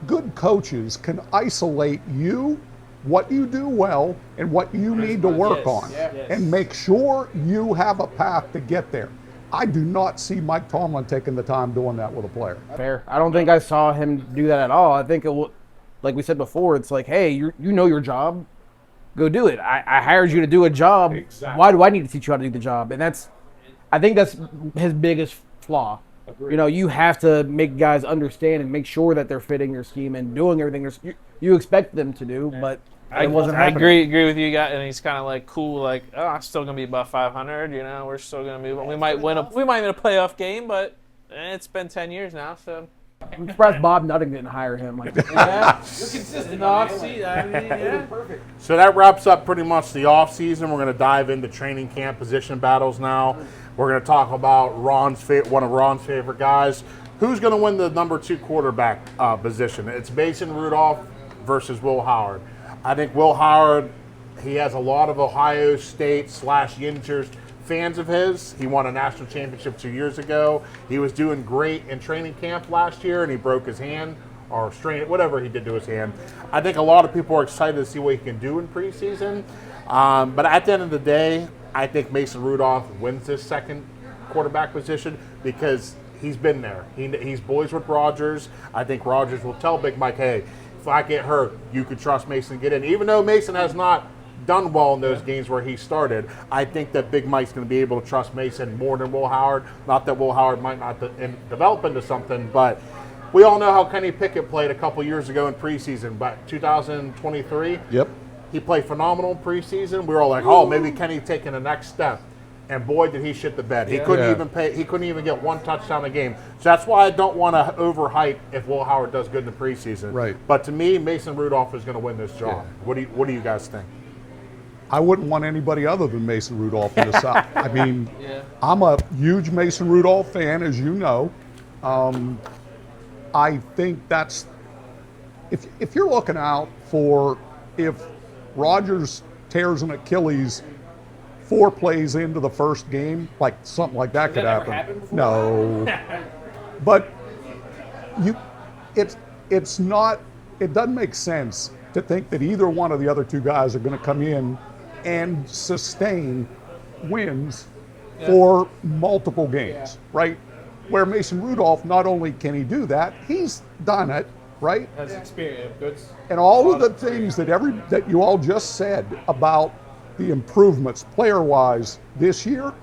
C: Good coaches can isolate you, what you do well, and what you need to work on, and make sure you have a path to get there. I do not see Mike Tomlin taking the time doing that with a player.
B: fair. I don't think I saw him do that at all. I think like we said before, it's like, hey, you know your job, go do it. I hired you to do a job.
C: Exactly.
B: Why do I need to teach you how to do the job? And I think that's his biggest flaw. Agreed. You have to make guys understand and make sure that they're fitting your scheme and doing everything you expect them to do, but it wasn't
D: I
B: happening.
D: agree with you guys, and he's kind of like cool, like, oh, I'm still gonna be above 500. We're still gonna move on. We might win a playoff game, but it's been 10 years now, so.
B: I'm surprised Bob Nutting didn't hire him. Like,
D: Yeah, you're consistent. Perfect.
A: So that wraps up pretty much the offseason. We're going to dive into training camp position battles now. We're going to talk about one of Ron's favorite guys. Who's going to win the number 2 quarterback position? It's Mason Rudolph versus Will Howard. I think Will Howard, he has a lot of Ohio State / Yinters fans of his. He won a national championship 2 years ago. He was doing great in training camp last year, and he broke his hand or strained it, whatever he did to his hand. I think a lot of people are excited to see what he can do in preseason. But at the end of the day, I think Mason Rudolph wins this second quarterback position because he's been there. He's boys with Rodgers. I think Rodgers will tell Big Mike, hey, if I get hurt, you could trust Mason to get in. Even though Mason has not done well in those games where he started, I think that Big Mike's going to be able to trust Mason more than Will Howard. Not that Will Howard might not develop into something, but we all know how Kenny Pickett played a couple years ago in preseason, but 2023.
C: Yep.
A: He played phenomenal in preseason. We were all like, oh, maybe Kenny's taking the next step. And boy, did he shit the bed. He couldn't even get one touchdown a game. So that's why I don't want to overhype if Will Howard does good in the preseason.
C: Right.
A: But to me, Mason Rudolph is going to win this job.
C: Yeah.
A: What do you guys think?
E: I wouldn't want anybody other than Mason Rudolph in the South. I mean, I'm a huge Mason Rudolph fan, as you know. I think that's, if you're looking out for, if Rodgers tears an Achilles 4 plays into the first game, like something like that could happen. No, but it's not. It doesn't make sense to think that either one of the other 2 guys are going to come in and sustain wins for multiple games, right? Where Mason Rudolph, not only can he do that, he's done it, right?
D: Has experience.
E: And all of the things that you all just said about the improvements player-wise this year,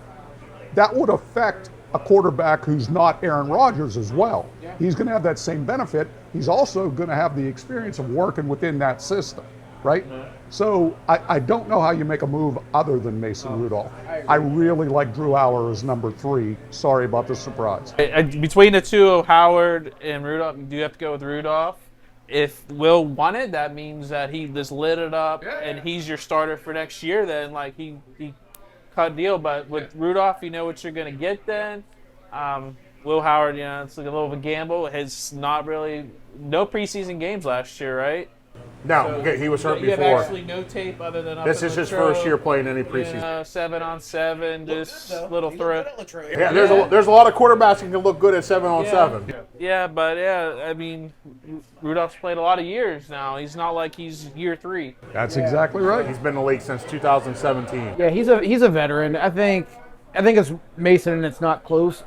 E: that would affect a quarterback who's not Aaron Rodgers as well. He's going to have that same benefit. He's also going to have the experience of working within that system, right? So I don't know how you make a move other than Mason Rudolph. I really like Drew Aller as number 3. Sorry about the surprise.
D: Between the two, Howard and Rudolph, do you have to go with Rudolph? If Will won it, that means that he just lit it up and he's your starter for next year. Then like he cut a deal. But with Rudolph, you know what you're going to get then. Will Howard, you know, it's like a little of a gamble. Has not really no preseason games last year, right?
A: No, he was hurt
D: You have
A: before.
D: actually no tape other than up
A: This
D: in
A: is his
D: Latrobe.
A: first year playing any preseason.
D: 7-on-7, just little throw.
A: Yeah, there's a lot of quarterbacks that can look good at 7-on-7.
D: Yeah, but I mean, Rudolph's played a lot of years now. He's not like he's year 3.
E: That's exactly right.
A: He's been in the league since 2017.
B: Yeah, he's a veteran. I think it's Mason, and it's not close.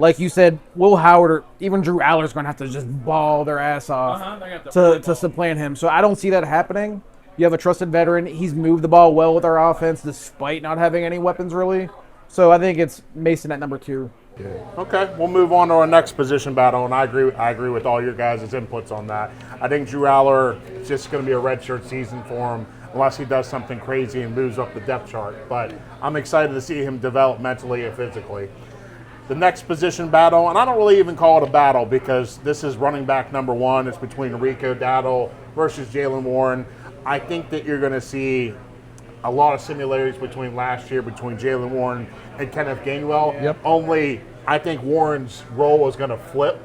B: Like you said, Will Howard or even Drew Aller's going to have to just ball their ass off to supplant him. So I don't see that happening. You have a trusted veteran. He's moved the ball well with our offense despite not having any weapons really. So I think it's Mason at number 2.
A: Okay, we'll move on to our next position battle, and I agree with all your guys' inputs on that. I think Drew Aller is just going to be a redshirt season for him unless he does something crazy and moves up the depth chart. But I'm excited to see him develop mentally and physically. The next position battle, and I don't really even call it a battle because this is running back number 1. It's between Rico Dowdle versus Jalen Warren. I think that you're going to see a lot of similarities between last year, between Jalen Warren and Kenneth Gainwell.
E: Yep.
A: Only I think Warren's role is going to flip.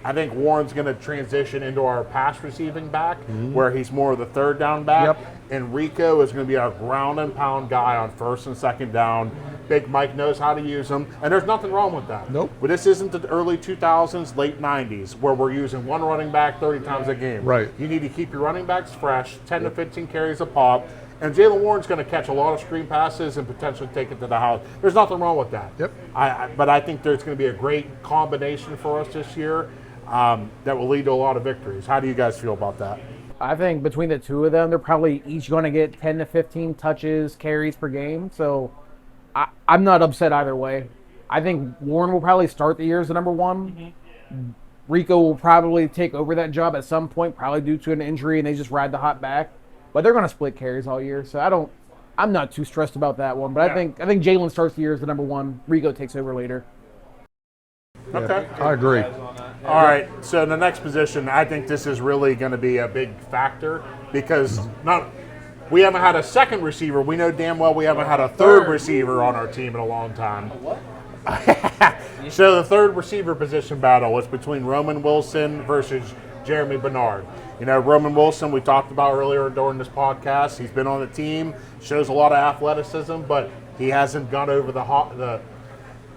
A: I think Warren's going to transition into our pass receiving back, where he's more of the third down back.
E: Yep.
A: And Rico is going to be our ground and pound guy on first and second down. Big Mike knows how to use him, and there's nothing wrong with that.
E: Nope.
A: But this isn't the early 2000s, late 90s, where we're using one running back 30 times a game.
E: Right.
A: You need to keep your running backs fresh, 10 to 15 carries a pop, and Jalen Warren's going to catch a lot of screen passes and potentially take it to the house. There's nothing wrong with that.
E: Yep.
A: But I think there's going to be a great combination for us this year that will lead to a lot of victories. How do you guys feel about that?
B: I think between the two of them, they're probably each going to get 10 to 15 touches, carries per game. So I'm not upset either way. I think Warren will probably start the year as the number 1. Rico will probably take over that job at some point, probably due to an injury, and they just ride the hot back. But they're going to split carries all year, so I'm not too stressed about that one. But I think Jalen starts the year as the number 1. Rico takes over later.
A: Okay.
E: I agree.
A: All right, so in the next position, I think this is really going to be a big factor because we haven't had a second receiver. We know damn well we haven't had a third receiver on our team in a long time. So the third receiver position battle is between Roman Wilson versus Jeremy Bernard. You know, Roman Wilson, we talked about earlier during this podcast. He's been on the team, shows a lot of athleticism, but he hasn't gone over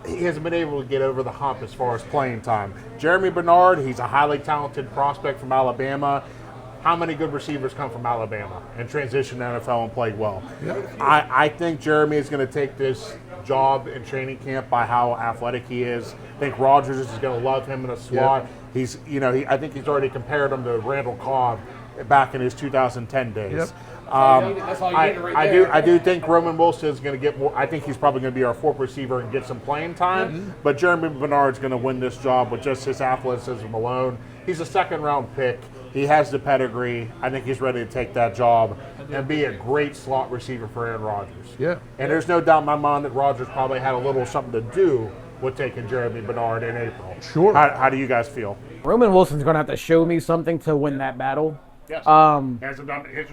A: he hasn't been able to get over the hump as far as playing time. Jeremy Bernard, he's a highly talented prospect from Alabama. How many good receivers come from Alabama and transition to NFL and play well? Yep. I think Jeremy is going to take this job in training camp by how athletic he is. I think Rodgers is going to love him in a slot. Yep. I think he's already compared him to Randall Cobb back in his 2010 days. Yep. I do think Roman Wilson is going to get more. I think he's probably going to be our 4th receiver and get some playing time. But Jeremy Bernard's going to win this job with just his athleticism alone. He's a 2nd-round pick. He has the pedigree. I think he's ready to take that job and be a great slot receiver for Aaron Rodgers.
E: Yeah.
A: And there's no doubt in my mind that Rodgers probably had a little something to do with taking Jeremy Bernard in April.
E: Sure.
A: How do you guys feel?
B: Roman Wilson's going to have to show me something to win that battle.
A: Yes. Hasn't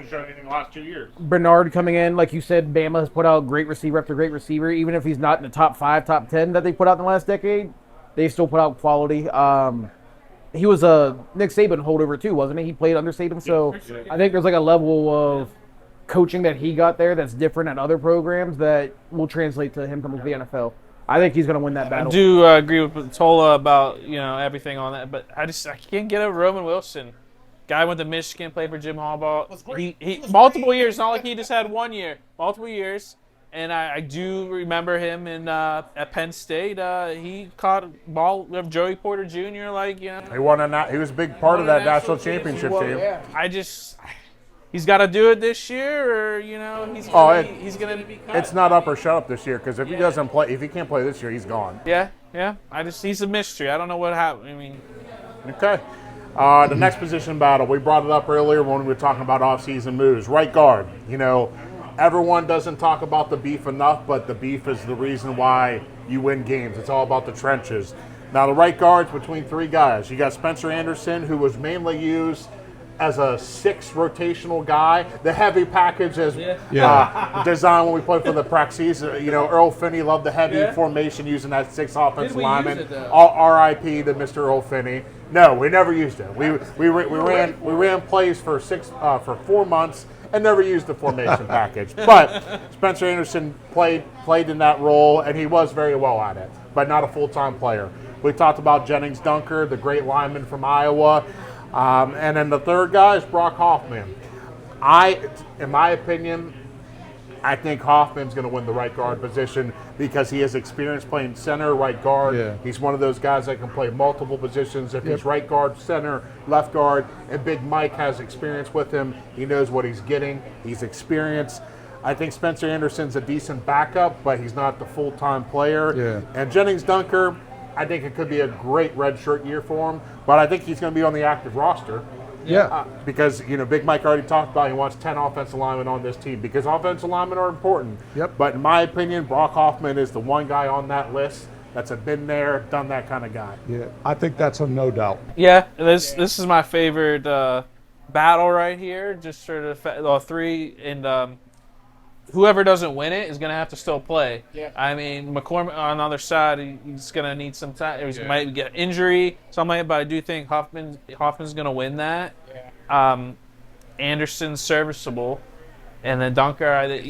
A: shown anything the last 2 years.
B: Bernard coming in, like you said, Bama has put out great receiver after great receiver. Even if he's not in the top 5, top 10 that they put out in the last decade, they still put out quality. He was a Nick Saban holdover too, wasn't he? He played under Saban, so I think there's like a level of coaching that he got there that's different at other programs that will translate to him coming to the NFL. I think he's going to win that battle.
D: I do agree with Pintola about everything on that, but I can't get over Roman Wilson. Guy went to Michigan, played for Jim Harbaugh. He multiple years, not like he just had 1 year, multiple years. And I do remember him at Penn State. He caught a ball with Joey Porter Jr.
A: He won he was a big part of that national championship team.
D: He's got to do it this year, or he's going to be cut.
A: It's not up or shut up this year because if he doesn't play, if he can't play this year, he's gone.
D: Yeah. He's a mystery. I don't know what happened. I mean,
A: okay. The next position battle, we brought it up earlier when we were talking about off-season moves. Right guard. Everyone doesn't talk about the beef enough, but the beef is the reason why you win games. It's all about the trenches. Now, the right guard's between 3 guys. You got Spencer Anderson, who was mainly used as a 6 rotational guy. The heavy package is designed when we played for the Preseason. Earl Finney loved the heavy formation using that 6 offensive lineman. R.I.P. to Mr. Earl Finney. No, we never used it. We ran plays for 4 months and never used the formation package. But Spencer Anderson played in that role, and he was very well at it, but not a full-time player. We talked about Jennings Dunker, the great lineman from Iowa. And then the third guy is Brock Hoffman. In my opinion, I think Hoffman's going to win the right guard position because he has experience playing center, right guard. Yeah. He's one of those guys that can play multiple positions. If he's right guard, center, left guard, and Big Mike has experience with him, he knows what he's getting. He's experienced. I think Spencer Anderson's a decent backup, but he's not the full-time player. Yeah. And Jennings Dunker, I think it could be a great redshirt year for him, but I think he's going to be on the active roster.
C: Yeah.
A: Because, Big Mike already talked about he wants 10 offensive linemen on this team because offensive linemen are important.
C: Yep.
A: But in my opinion, Brock Hoffman is the one guy on that list that's been there, done that kind of guy.
C: Yeah, I think that's a no doubt.
D: Yeah, this is my favorite battle right here. Just sort of 3 and whoever doesn't win it is going to have to still play. Yeah. I mean, McCormick on the other side, he's going to need some time. He might get injury, something, but I do think Hoffman's going to win that. Yeah. Anderson's serviceable. And then Dunker,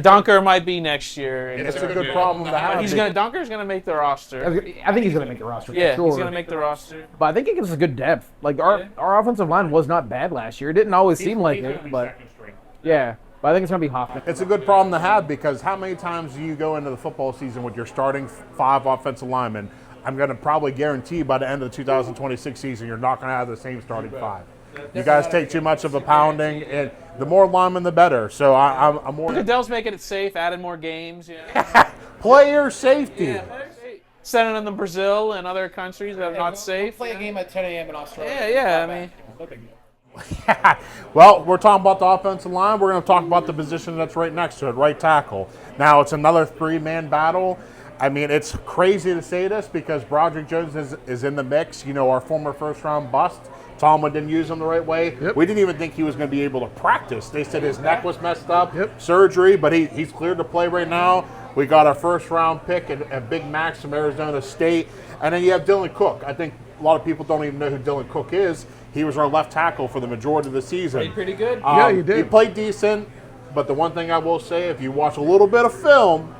D: Dunker might be next year.
A: It's a good problem to have.
D: Dunker's going to make the roster.
B: I think he's going to make the roster.
D: Yeah,
B: for sure.
D: He's going to make the roster.
B: But I think it gives us a good depth. Like our offensive line was not bad last year. It didn't always seem like it, but yeah. But I think it's going to be Hoffman.
A: It's a good problem to have because how many times do you go into the football season with your starting 5 offensive linemen? I'm going to probably guarantee by the end of the 2026 season you're not going to have the same starting 5. You guys take too much of a pounding, and the more linemen, the better. So I'm more.
D: Goodell's making it safe, adding more games. Yeah.
A: Player safety.
D: Yeah. Sending them to Brazil and other countries that are not safe.
F: Play a game at 10 a.m. in Australia.
D: Yeah. I mean.
F: No big deal.
A: Well, we're talking about the offensive line. We're going to talk about the position that's right next to it, right tackle. Now, it's another 3-man battle. I mean, it's crazy to say this because Broderick Jones is in the mix. Our former first-round bust. Tomlin didn't use him the right way.
C: Yep.
A: We didn't even think he was going to be able to practice. They said his neck was messed up, surgery, but he's cleared to play right now. We got our first-round pick at Big Max from Arizona State. And then you have Dylan Cook. I think a lot of people don't even know who Dylan Cook is. He was our left tackle for the majority of the season.
D: Played pretty good.
C: Yeah, he did.
A: He played decent, but the one thing I will say, if you watch a little bit of film,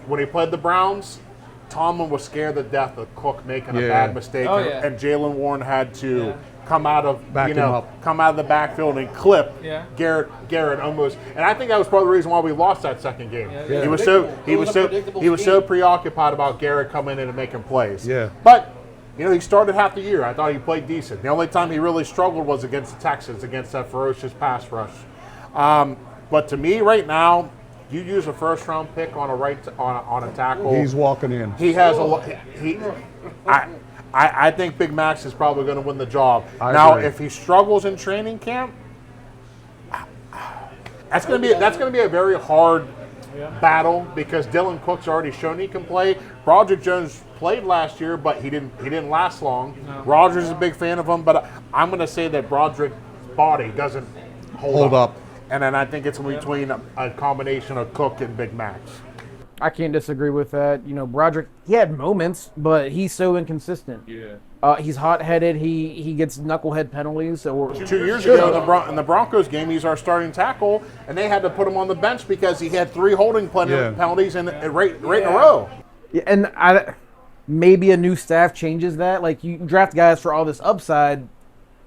A: when he played the Browns, Tomlin was scared to death of Cook making a bad mistake, and Jalen Warren had to come out of the backfield and clip Garrett almost. And I think that was part of the reason why we lost that second game. Yeah. He was so preoccupied about Garrett coming in and making plays.
C: Yeah.
A: But he started half the year. I thought he played decent. The only time he really struggled was against the Texans, against that ferocious pass rush. But to me, right now, you use a first-round pick on a tackle.
C: He's walking in.
A: He has I think Big Max is probably going to win the job.
C: I agree.
A: If he struggles in training camp, that's going to be a very hard battle because Dylan Cook's already shown he can play. Broderick Jones played last year, but he didn't last long. No. Rogers is a big fan of him, but I'm going to say that Broderick body doesn't hold
E: up.
A: And then I think it's in between a combination of Cook and Big Macs.
B: I can't disagree with that. You know, Broderick, he had moments, but he's so inconsistent. Yeah. He's hot-headed. He gets knucklehead penalties. So
A: 2 years ago in the Broncos game, he's our starting tackle, and they had to put him on the bench because he had 3 holding penalties in right in a row.
B: Yeah, and maybe a new staff changes that. Like, you draft guys for all this upside,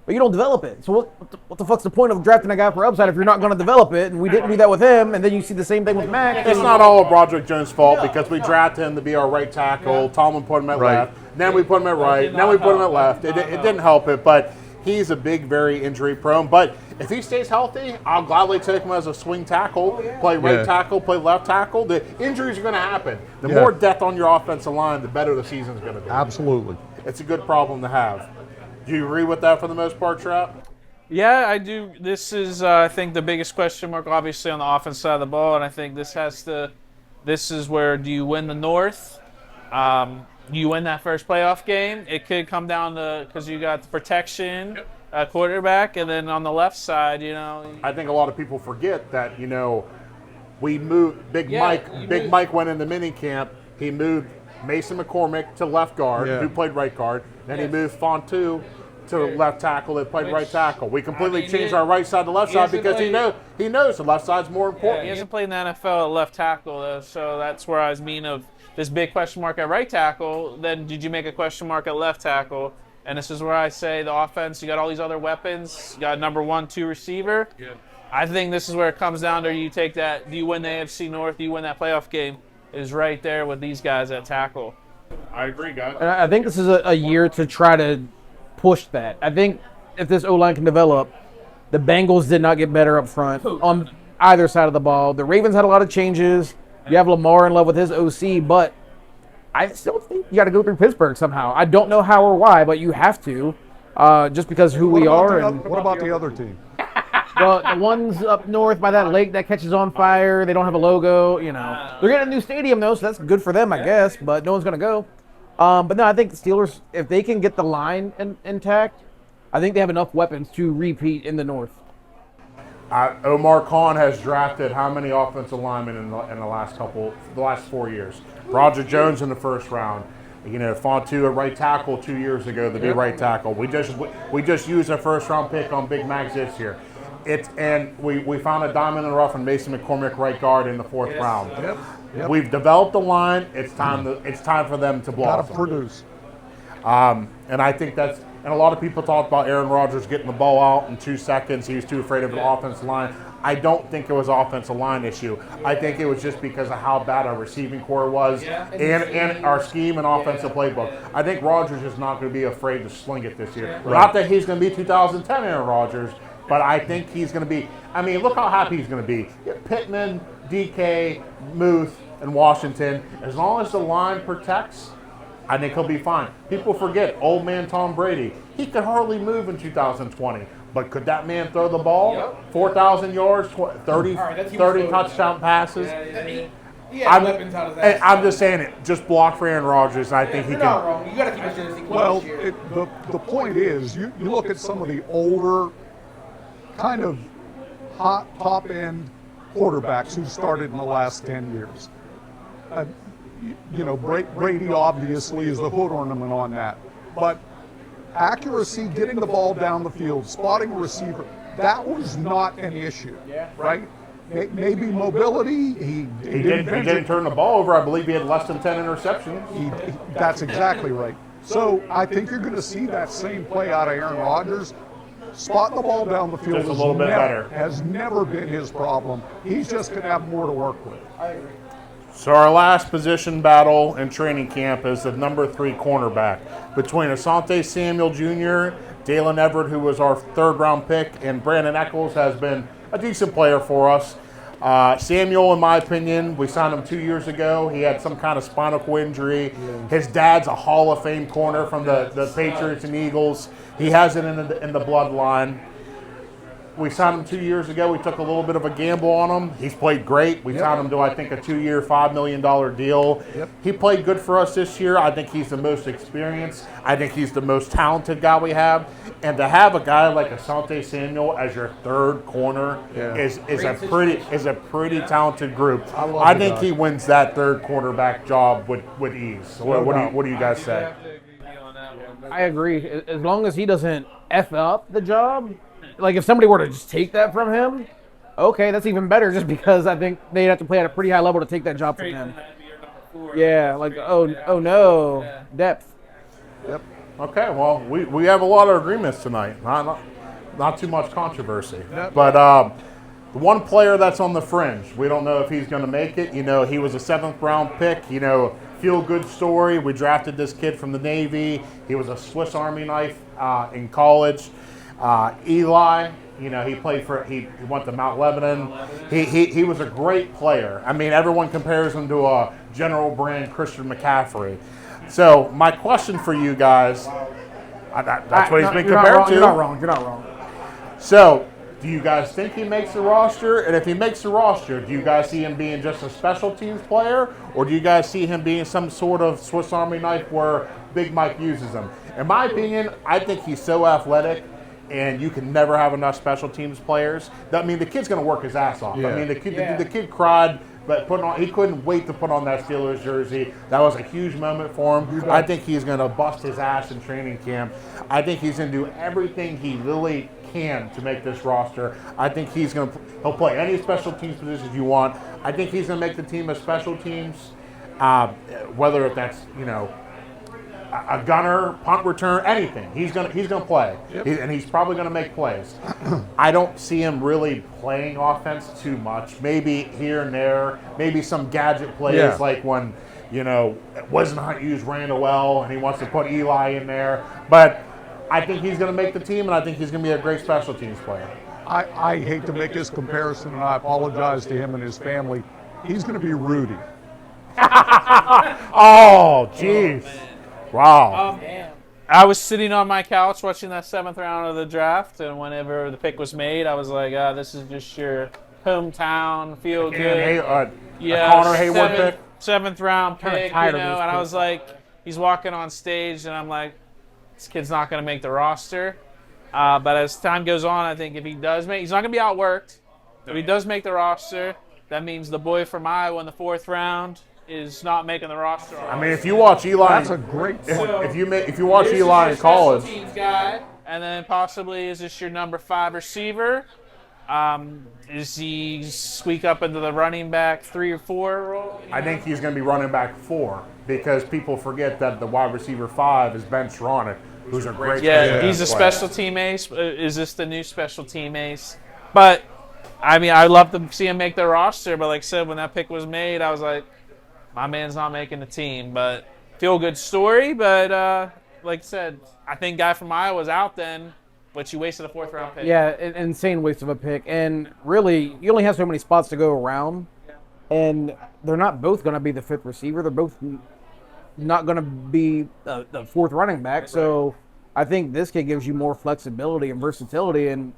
B: but you don't develop it. So what the fuck's the point of drafting a guy for upside if you're not going to develop it? And we didn't do that with him, and then you see the same thing with Mac.
A: It's not all of Broderick Jones' fault because we drafted him to be our right tackle. Tomlin put him at left. Then we put him at right. Then we put him at left. It didn't help it, but he's a big, very injury-prone. But if he stays healthy, I'll gladly take him as a swing tackle, play right tackle, play left tackle. The injuries are going to happen. The more depth on your offensive line, the better the season's going to be.
E: Absolutely.
A: It's a good problem to have. Do you agree with that for the most part, Trap?
D: Yeah, I do. This is, I think, the biggest question mark, obviously, on the offense side of the ball, and I think this is where do you win the North? You win that first playoff game. It could come down to because you got the protection, quarterback, and then on the left side, you know.
A: I think a lot of people forget that, you know, we moved Big Mike went into minicamp. He moved Mason McCormick to left guard, who played right guard. Then he moved Fontu to left tackle that played right tackle. We completely changed our right side to left side because he knows the left side's more important.
D: He hasn't played in the NFL at left tackle, though, so that's where I was of this big question mark at right tackle. Then did you make a question mark at left tackle? And this is where I say the offense, you got all these other weapons. You got number 1, 2 receiver. Yeah. I think this is where it comes down to you take that, do you win the AFC North, do you win that playoff game, is right there with these guys at tackle.
A: I agree, guys.
B: And I think this is a year to try to push that. I think if this O-line can develop, the Bengals did not get better up front on either side of the ball. The Ravens had a lot of changes. You have Lamar in love with his OC, but I still think you got to go through Pittsburgh somehow. I don't know how or why, but you have to, just because who we are.
E: What about the other team?
B: Well, the ones up north by that lake that catches on fire, they don't have a logo, you know. They're getting a new stadium, though, so that's good for them, I guess, but no one's going to go. But no, I think the Steelers, if they can get the line intact, I think they have enough weapons to repeat in the north.
A: Omar Khan has drafted how many offensive linemen in the last 4 years? Roger Jones in the first round. You know, Fontu at right tackle 2 years ago to be right tackle. We just used a first round pick on Big Macs this year. We found a diamond in the rough in Mason McCormick right guard in the 4th round. Yep. We've developed the line. It's time for them to blossom.
E: Got to produce.
A: And I think and a lot of people talk about Aaron Rodgers getting the ball out in 2 seconds. He was too afraid of the offensive line. I don't think it was an offensive line issue. I think it was just because of how bad our receiving core was and our scheme and offensive playbook. I think Rodgers is not going to be afraid to sling it this year. Right. Not that he's going to be 2010 Aaron Rodgers, but I think he's going to be. I mean, look how happy he's going to be. Pittman, DK, Muth, and Washington. As long as the line protects, I think he'll be fine. People forget old man Tom Brady. He could hardly move in 2020. But could that man throw the ball? Yep. 4,000 yards, 30 touchdown passes. I'm just saying it. Just block for Aaron Rodgers, and I think he can.
F: Not wrong. You got to keep his jersey close.
E: Well, the point is, you look at some of the older, kind of hot top-end quarterbacks who started in the last 10 years. You know, Brady obviously is the hood ornament on that. But accuracy, getting the ball down the field, spotting a receiver, that was not an issue, right? Maybe mobility, he
A: didn't turn the ball over. I believe he had less than 10 interceptions.
E: That's exactly right. So I think you're going to see that same play out of Aaron Rodgers. Spotting the ball down the field
A: just a little bit better.
E: Has never been his problem. He's just going to have more to work with.
F: I agree.
A: So our last position battle in training camp is the number 3 cornerback between Asante Samuel Jr., Dalen Everett, who was our 3rd-round pick, and Brandon Eccles has been a decent player for us. Samuel, in my opinion, we signed him 2 years ago. He had some kind of spinal cord injury. His dad's a Hall of Fame corner from the Patriots and Eagles. He has it in the bloodline. We signed him 2 years ago. We took a little bit of a gamble on him. He's played great. We signed him to, I think, a 2-year, $5 million deal.
C: Yep.
A: He played good for us this year. I think he's the most experienced. I think he's the most talented guy we have. And to have a guy like Asante Samuel as your third corner is a pretty talented group. I think he wins that third quarterback job with ease. What do you guys say?
B: I agree. As long as he doesn't F up the job, like if somebody were to just take that from him, okay, that's even better just because I think they'd have to play at a pretty high level to take that job from him. Yeah, like, oh no, depth.
C: Yep.
A: Okay, well, we have a lot of agreements tonight. Not too much controversy. But the one player that's on the fringe, we don't know if he's going to make it. You know, he was a 7th round pick. You know, feel-good story. We drafted this kid from the Navy. He was a Swiss Army knife in college. Eli, you know, he went to Mount Lebanon. He was a great player. I mean, everyone compares him to a general brand Christian McCaffrey. So my question for you guys, that's what he's been compared to.
B: You're not wrong.
A: So do you guys think he makes the roster? And if he makes the roster, do you guys see him being just a special teams player? Or do you guys see him being some sort of Swiss Army knife where Big Mike uses him? In my opinion, I think he's so athletic, and you can never have enough special teams players. I mean, the kid's going to work his ass off.
C: Yeah.
A: I mean, the kid cried, but he couldn't wait to put on that Steelers jersey. That was a huge moment for him. I think he's going to bust his ass in training camp. I think he's going to do everything he really can to make this roster. I think he'll play any special teams positions you want. I think he's going to make the team of special teams, whether if that's, you know, a gunner, punt return, anything. He's gonna play, and he's probably gonna make plays. I don't see him really playing offense too much. Maybe here and there, maybe some gadget plays like when, you know, Wisenhunt used Randall well, and he wants to put Eli in there. But I think he's gonna make the team, and I think he's gonna be a great special teams player.
C: I hate to make this comparison, and I apologize to him and his family. He's going to be Rudy.
A: Oh, jeez. Wow.
D: I was sitting on my couch watching that 7th round of the draft, and whenever the pick was made, I was like, this is just your hometown, feel good.
A: Connor Hayward pick.
D: 7th round
B: Kinda
D: pick,
B: tired
D: you
B: of
D: know,
B: this
D: and I
B: pick.
D: was like, he's walking on stage, and I'm like, this kid's not going to make the roster. But as time goes on, I think if he does he's not going to be outworked. If he does make the roster, that means the boy from Iowa in the 4th round is not making the roster.
A: I mean, if you watch Eli,
C: That's a great point.
A: if you watch Eli in college,
D: special teams guy, and then possibly is this your number 5 receiver? Is he squeak up into the running back 3 or 4 role?
A: I think he's going to be running back 4 because people forget that the wide receiver 5 is Ben Shronick, who's a great
D: Yeah, he's a
A: player.
D: special team ace. Is this the new special team ace? But, I mean, I'd love to see him make the roster, but like I said, when that pick was made, I was like, my man's not making the team. But feel good story, but like I said, I think guy from Iowa's out then, but you wasted a 4th round pick.
B: Yeah, an insane waste of a pick. And really, you only have so many spots to go around. And they're not both going to be the 5th receiver. They're both not going to be the 4th running back. So I think this kid gives you more flexibility and versatility. And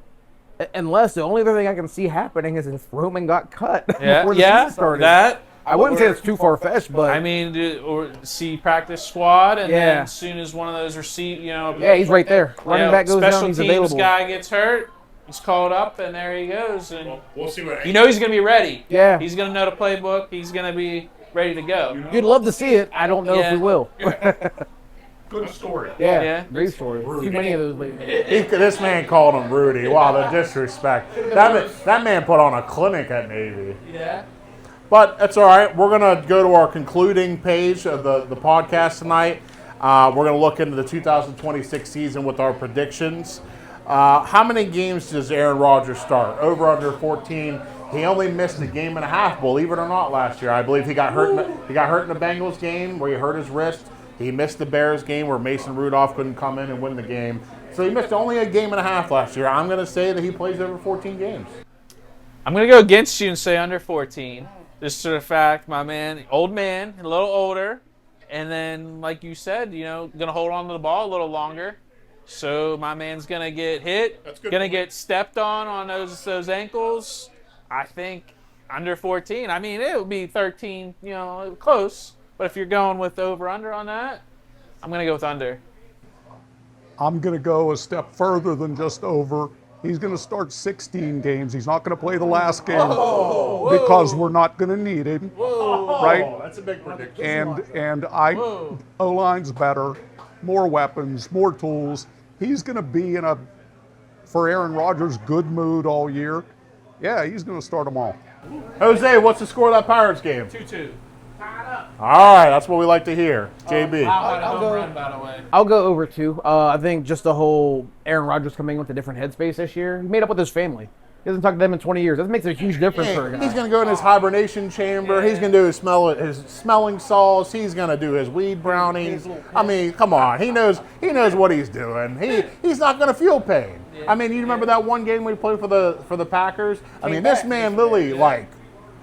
B: unless the only other thing I can see happening is if Roman got cut before the season started.
D: That.
B: I wouldn't say it's too far-fetched, but...
D: I mean, or see practice squad, and then
B: Yeah.
D: as soon as one of those
B: Yeah, he's right there. Running back goes down, he's
D: special
B: available.
D: teams guy gets hurt, he's called up, and there he goes. And
A: We'll see what.
D: you know he's going to be ready.
B: Yeah.
D: He's going to know the playbook. He's going to be ready to go.
B: You'd love to see it. I don't know if we will.
C: Good story.
D: Yeah.
B: Great story. Too many of those lately.
A: This man called him Rudy. Wow, the disrespect. That man put on a clinic at Navy.
D: Yeah.
A: But that's all right. We're going to go to our concluding page of the podcast tonight. We're going to look into the 2026 season with our predictions. How many games does Aaron Rodgers start? Over, under 14. He only missed a game and a half, believe it or not, last year. I believe he got hurt in the Bengals game where he hurt his wrist. He missed the Bears game where Mason Rudolph couldn't come in and win the game. So he missed only a game and a half last year. I'm going to say that he plays over 14 games.
D: I'm going to go against you and say under 14. Just for the fact, my man, old man, a little older, and then, like you said, you know, going to hold on to the ball a little longer. So my man's going to get hit,
A: That's good
D: going to
A: point.
D: get stepped on those ankles. I think under 14. I mean, it would be 13, close. But if you're going with over-under on that, I'm going to go with under.
E: I'm going to go a step further than just over. He's going to start 16 games. He's not going to play the last game because we're not going to need him. Right?
A: Oh, that's a big prediction.
E: And O-line's better, more weapons, more tools. He's going to be in for Aaron Rodgers, good mood all year. Yeah, he's going to start them all.
A: Jose, what's the score of that Pirates game?
D: 2-2.
A: All right, that's what we like to hear. JB.
D: Home run, by the way.
B: I'll go over 2. I think just the whole Aaron Rodgers coming with a different headspace this year. He made up with his family. He hasn't talked to them in 20 years. That makes a huge difference for a guy.
A: He's going to go in his hibernation chamber. He's going to do his smelling salts. He's going to do his weed brownies. I mean, come on. He knows what he's doing. He's not going to feel pain. I mean, you remember that one game we played for the Packers? I mean, this man literally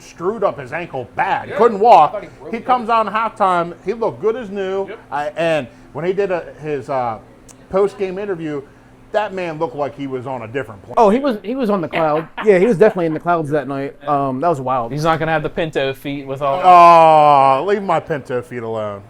A: screwed up his ankle bad. Couldn't walk. He comes out in halftime. He looked good as new. And when he did his post-game interview, that man looked like he was on a different planet.
B: Oh, he was on the cloud. Yeah, he was definitely in the clouds that night. That was wild.
D: He's not going to have the Pinto feet with all.
A: Oh, leave my Pinto feet alone.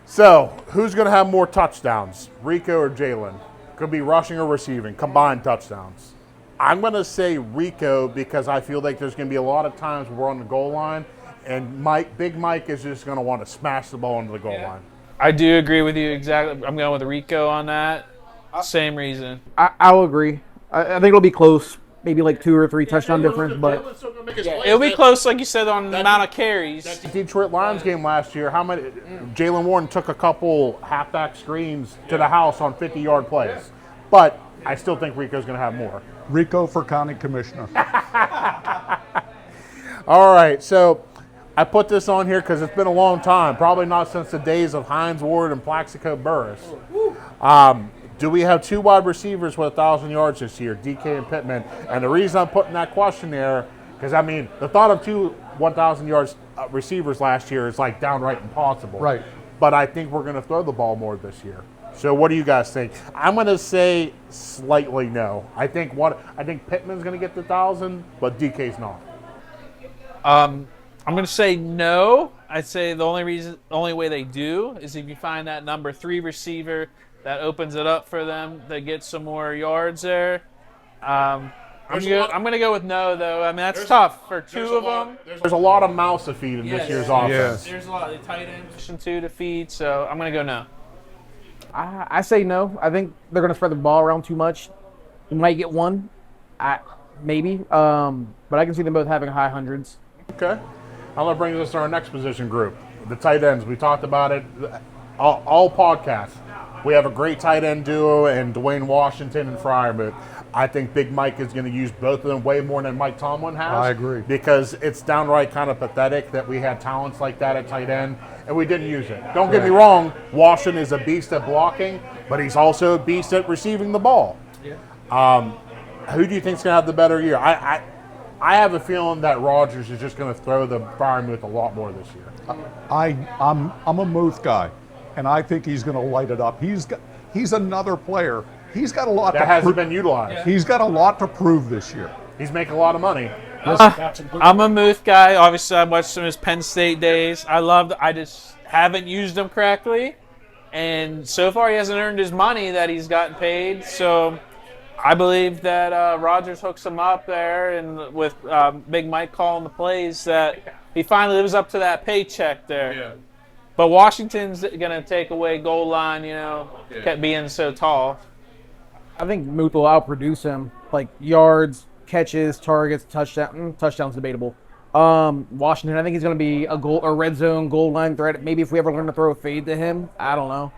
A: So, who's going to have more touchdowns, Rico or Jalen? Could be rushing or receiving, combined touchdowns. I'm going to say Rico because I feel like there's going to be a lot of times we're on the goal line, and Big Mike is just going to want to smash the ball into the goal line.
D: I do agree with you exactly. I'm going with Rico on that. Same reason.
B: I'll agree. I think it'll be close. Maybe 2 or 3 touchdown difference, but
D: It'll be close, like you said, on the amount of carries.
A: That Detroit Lions game last year, how many? Jalen Warren took a couple halfback screens to the house on 50-yard plays, but I still think Rico's going to have more.
E: Rico for county commissioner.
A: All right, so I put this on here because it's been a long time, probably not since the days of Hines Ward and Plaxico Burress. Do we have 2 wide receivers with 1,000 yards this year, DK and Pittman? And the reason I'm putting that question there, because I mean, the thought of 2 1,000 yards receivers last year is downright impossible.
E: Right.
A: But I think we're going to throw the ball more this year. So what do you guys think? I'm going to say slightly no. I think Pittman's going to get the 1,000, but DK's not.
D: I'm going to say no. I'd say the only way they do is if you find that number 3 receiver that opens it up for them to get some more yards there. I'm going to go with no, though. I mean, that's tough for 2 of them.
A: There's a lot of mouths to feed in this year's offense.
D: There's a lot of tight end position 2 to feed, so I'm going to go no.
B: I say no. I think they're going to spread the ball around too much. You might get 1, maybe, but I can see them both having high hundreds.
A: Okay. Now that brings us to our next position group, the tight ends. We talked about it all podcasts. We have a great tight end duo in Dwayne Washington and Freiermuth. I think Big Mike is going to use both of them way more than Mike Tomlin has.
E: I agree.
A: Because it's downright kind of pathetic that we had talents like that at tight end, and we didn't use it. Don't get me wrong, Washington is a beast at blocking, but he's also a beast at receiving the ball. Yeah. Who do you think is going to have the better year? I have a feeling that Rodgers is just going to throw the Freiermuth a lot more this year.
E: I'm a Muth guy, and I think he's going to light it up. He's another player. He's got a lot
A: that hasn't been utilized.
E: He's got a lot to prove this year.
A: He's making a lot of money.
D: I'm a Muth guy. Obviously, I watched some of his Penn State days. I just haven't used him correctly. And so far, he hasn't earned his money that he's gotten paid. So I believe that Rodgers hooks him up there, and with Big Mike calling the plays, that he finally lives up to that paycheck there. Yeah. But Washington's going to take away goal line, kept being so tall.
B: I think Muth will outproduce him, yards, catches, targets, touchdowns debatable. Washington, I think he's going to be a red zone goal line threat. Maybe if we ever learn to throw a fade to him, I don't know.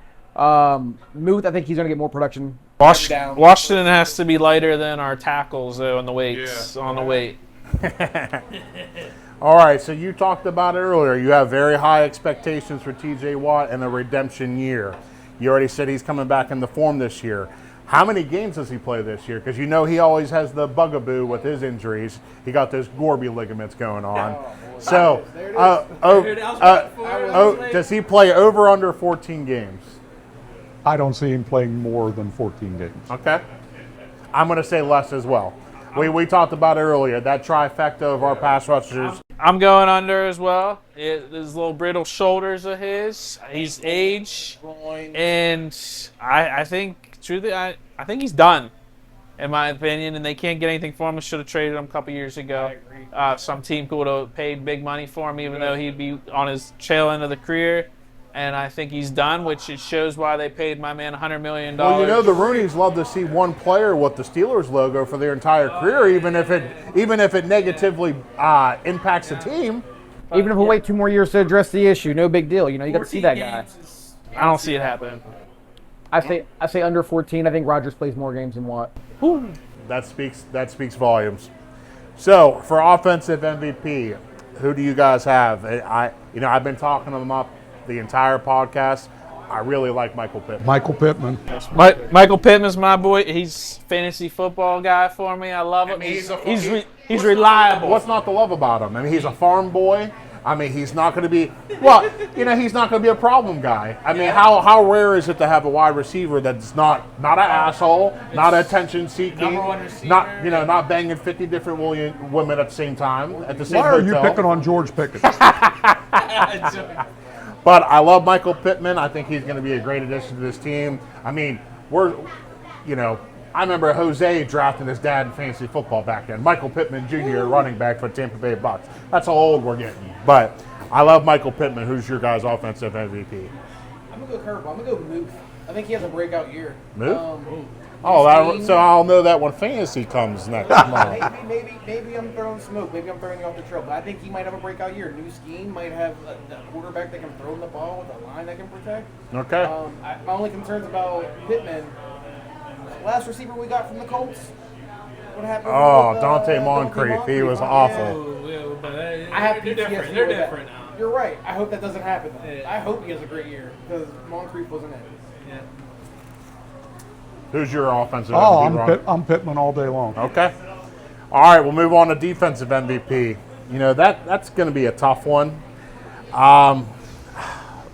B: Muth, I think he's going to get more production.
D: Washington has to be lighter than our tackles, though, on the weights. On the weight.
A: All right, so you talked about it earlier. You have very high expectations for T.J. Watt and a redemption year. You already said he's coming back into form this year. How many games does he play this year? Because he always has the bugaboo with his injuries. He got those Gorby ligaments going on. So, does he play over under 14 games?
E: I don't see him playing more than 14 games.
A: Okay. I'm going to say less as well. We talked about it earlier, that trifecta of our pass rushers.
D: I'm going under as well. Those little brittle shoulders of his, he's age, and I think truly, I think he's done, in my opinion. And they can't get anything for him. Should have traded him a couple years ago. Some team could have paid big money for him, even though he'd be on his tail end of the career. And I think he's done, which it shows why they paid my man $100 million.
A: Well, you know, the Roonies love to see one player with the Steelers logo for their entire career, even if it negatively impacts the team.
B: Even if we wait 2 more years to address the issue, no big deal. You know, you got to see that guy.
D: I don't see it happening.
B: I say under 14. I think Rodgers plays more games than Watt.
A: That speaks volumes. So for offensive MVP, who do you guys have? I've been talking them up the entire podcast. I really like Michael Pittman.
E: Michael Pittman.
D: Michael Pittman's my boy. He's fantasy football guy for me. I love him. He's reliable.
A: What's not to love about him? I mean, he's a farm boy. I mean, he's not going to be he's not going to be a problem guy. I mean, how rare is it to have a wide receiver that's not an asshole, not attention seeking, not banging 50 different women at the same time at the same
E: Why are
A: hotel.
E: you picking on George Pickens?
A: But I love Michael Pittman. I think he's going to be a great addition to this team. I mean, I remember Jose drafting his dad in fantasy football back then. Michael Pittman Jr., running back for Tampa Bay Bucks. That's how old we're getting. But I love Michael Pittman. Who's your guys' offensive MVP?
F: I'm going to go curveball. I'm going to go Moof. I think he has a breakout year.
A: Moof? So I'll know that when fantasy comes next month.
F: Maybe I'm throwing smoke. Maybe I'm throwing you off the trail. But I think he might have a breakout year. New scheme might have a quarterback that can throw the ball with a line that can protect.
A: Okay.
F: My only concerns about Pittman, last receiver we got from the Colts. What happened?
A: Oh, Dante Moncrief. He was awful.
F: I have
D: They're different. They're different now.
F: You're right. I hope that doesn't happen. I hope he has a great year because Moncrief wasn't it.
D: Yeah.
A: Who's your offensive MVP? Ron?
E: I'm Pittman all day long.
A: Okay. All right, we'll move on to defensive MVP. That's going to be a tough one.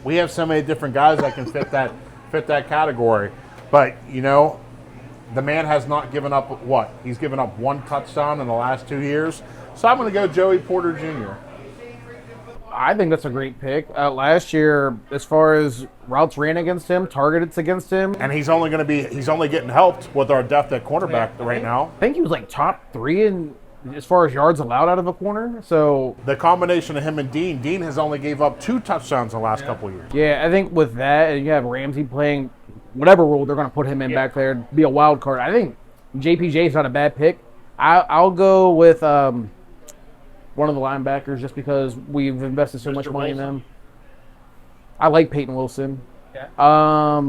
A: We have so many different guys that can fit that category. But, the man has not given up what? He's given up 1 touchdown in the last 2 years. So I'm going to go Joey Porter Jr.
B: I think that's a great pick. Last year, as far as routes ran against him, targets against him,
A: And he's only getting helped with our depth at cornerback right now.
B: I think he was like top 3 in as far as yards allowed out of a corner. So
A: The combination of him and Dean has only gave up 2 touchdowns in the last couple of years.
B: yeah, I think with that, and you have Ramsey playing whatever role they're going to put him in back there, be a wild card. I think JPJ is not a bad pick. I'll go with one of the linebackers just because we've invested so much money in them. I like Peyton Wilson.
D: Yeah.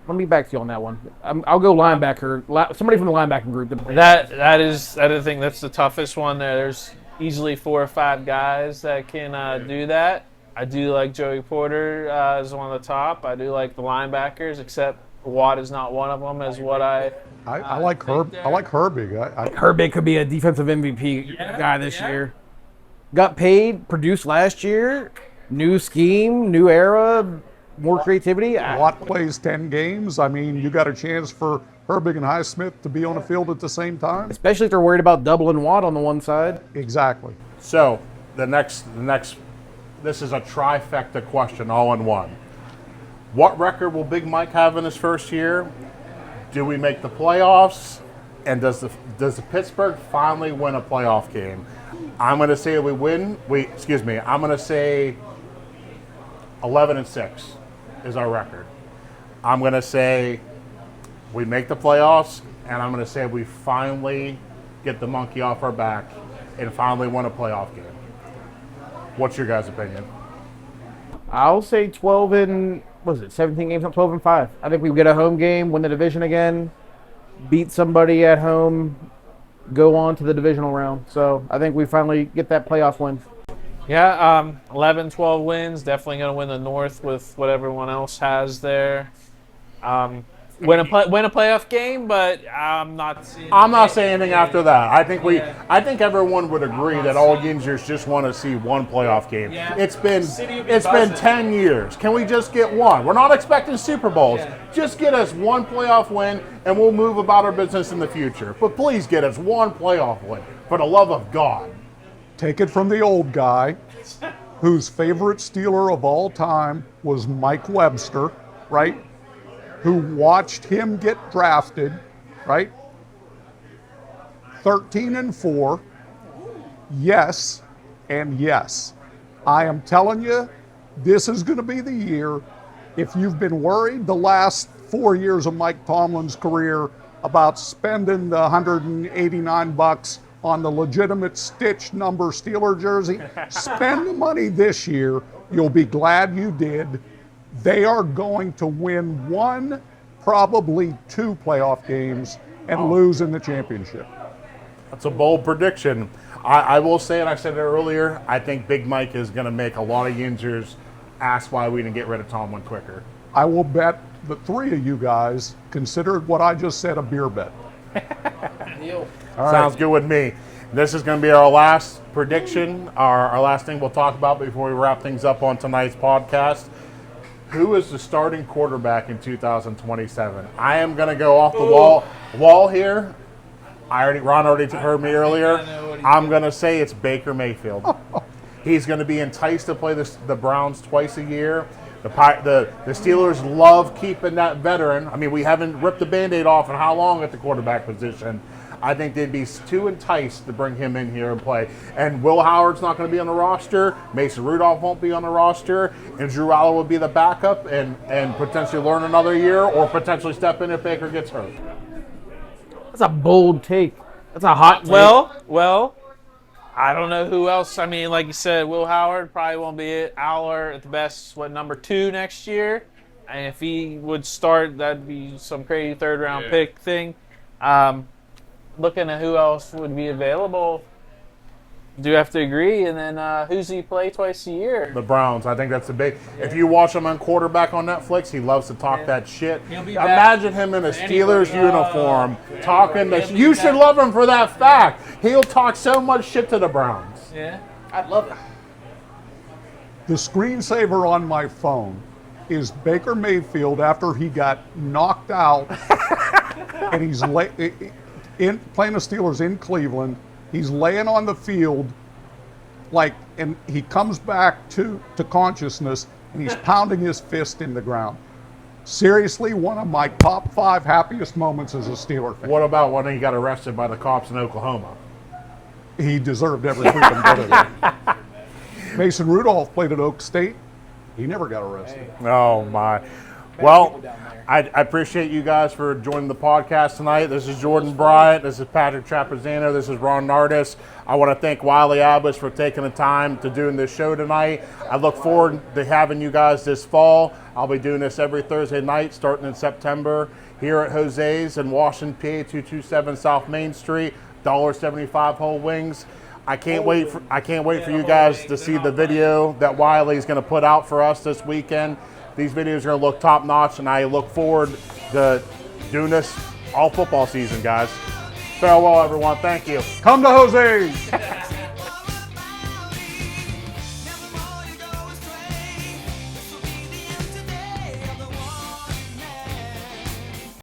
B: Let me back to you on that one. I'll go linebacker. Somebody from the linebacking group.
D: That is I think that's the toughest one there. There's easily 4 or 5 guys that can do that. I do like Joey Porter as one of the top. I do like the linebackers, except Watt is not one of them. Is what I
E: like Herb. I like Herbig.
B: Herbig could be a defensive MVP guy this year. Got paid, produced last year. New scheme, new era, more creativity.
E: Watt plays 10 games. I mean, you got a chance for Herbig and Highsmith to be on the field at the same time.
B: Especially if they're worried about doubling Watt on the one side.
E: Exactly.
A: So the next, this is a trifecta question, all in one. What record will Big Mike have in his first year? Do we make the playoffs? And does the Pittsburgh finally win a playoff game? I'm going to say we win. I'm going to say 11-6 is our record. I'm going to say we make the playoffs, and I'm going to say we finally get the monkey off our back and finally win a playoff game. What's your guys' opinion?
B: I'll say 17 games, not 12-5. I think we get a home game, win the division again, beat somebody at home, go on to the divisional round. So I think we finally get that playoff win.
D: Yeah, 11, 12 wins. Definitely going to win the North with what everyone else has there. win a playoff game, but I'm not seeing.
A: I'm not saying anything after that. I think everyone would agree that all Yinzers just want to see one playoff game.
D: Yeah.
A: It's been
D: City would be
A: 10 years. Can we just get one? We're not expecting Super Bowls.
D: Yeah.
A: Just get us one playoff win, and we'll move about our business in the future. But please get us one playoff win, for the love of God.
C: Take it from the old guy, whose favorite Steeler of all time was Mike Webster, right? Who watched him get drafted, right? 13-4. Yes, and yes. I am telling you, this is going to be the year. If you've been worried the last 4 years of Mike Tomlin's career about spending the $189 on the legitimate stitch number Steeler jersey, spend the money this year. You'll be glad you did. They are going to win one, probably two playoff games and lose in the championship.
A: That's a bold prediction. I will say, and I said it earlier, I think Big Mike is going to make a lot of Yinzers ask why we didn't get rid of Tomlin quicker.
C: I will bet the three of you guys considered what I just said a beer bet.
F: Deal.
A: Sounds good with me. This is going to be our last prediction, our last thing we'll talk about before we wrap things up on tonight's podcast. Who is the starting quarterback in 2027? I am going to go off the wall here. Ron already heard me earlier. I'm going to say it's Baker Mayfield. He's going to be enticed to play the Browns twice a year. The Steelers love keeping that veteran. I mean, we haven't ripped the Band-Aid off in how long at the quarterback position. I think they'd be too enticed to bring him in here and play. And Will Howard's not going to be on the roster. Mason Rudolph won't be on the roster. And Drew Allen will be the backup and potentially learn another year or potentially step in if Baker gets hurt.
B: That's a bold take. That's a hot take.
D: Well, I don't know who else. I mean, like you said, Will Howard probably won't be it. Aller at the best, number 2 next year. And if he would start, that'd be some crazy third-round pick thing. Looking at who else would be available, do you have to agree? And then who's he play twice a year?
A: The Browns. I think that's the big. If you watch him on Quarterback on Netflix, he loves to talk that shit. Imagine him in a Steelers uniform talking this. You should love him for that fact. He'll talk so much shit to the Browns.
D: Yeah.
F: I'd love it.
C: The screensaver on my phone is Baker Mayfield after he got knocked out and he's playing the Steelers in Cleveland. He's laying on the field, and he comes back to consciousness, and he's pounding his fist in the ground. Seriously, one of my top 5 happiest moments as a Steeler fan.
A: What about when he got arrested by the cops in Oklahoma?
C: He deserved every freaking bit of it. Mason Rudolph played at Oak State. He never got arrested.
A: Oh, my. Well, I appreciate you guys for joining the podcast tonight. This is Jordan Bryant. This is Patrick Trapezzino. This is Ron Nardis. I want to thank Wiley Abbas for taking the time to doing this show tonight. I look forward to having you guys this fall. I'll be doing this every Thursday night starting in September here at Jose's in Washington, PA, 227 South Main Street, $1.75 whole wings. I can't wait for you guys to see the video that Wiley's going to put out for us this weekend. These videos are going to look top notch, and I look forward to doing this all football season, guys. Farewell, everyone. Thank you.
C: Come to Jose's!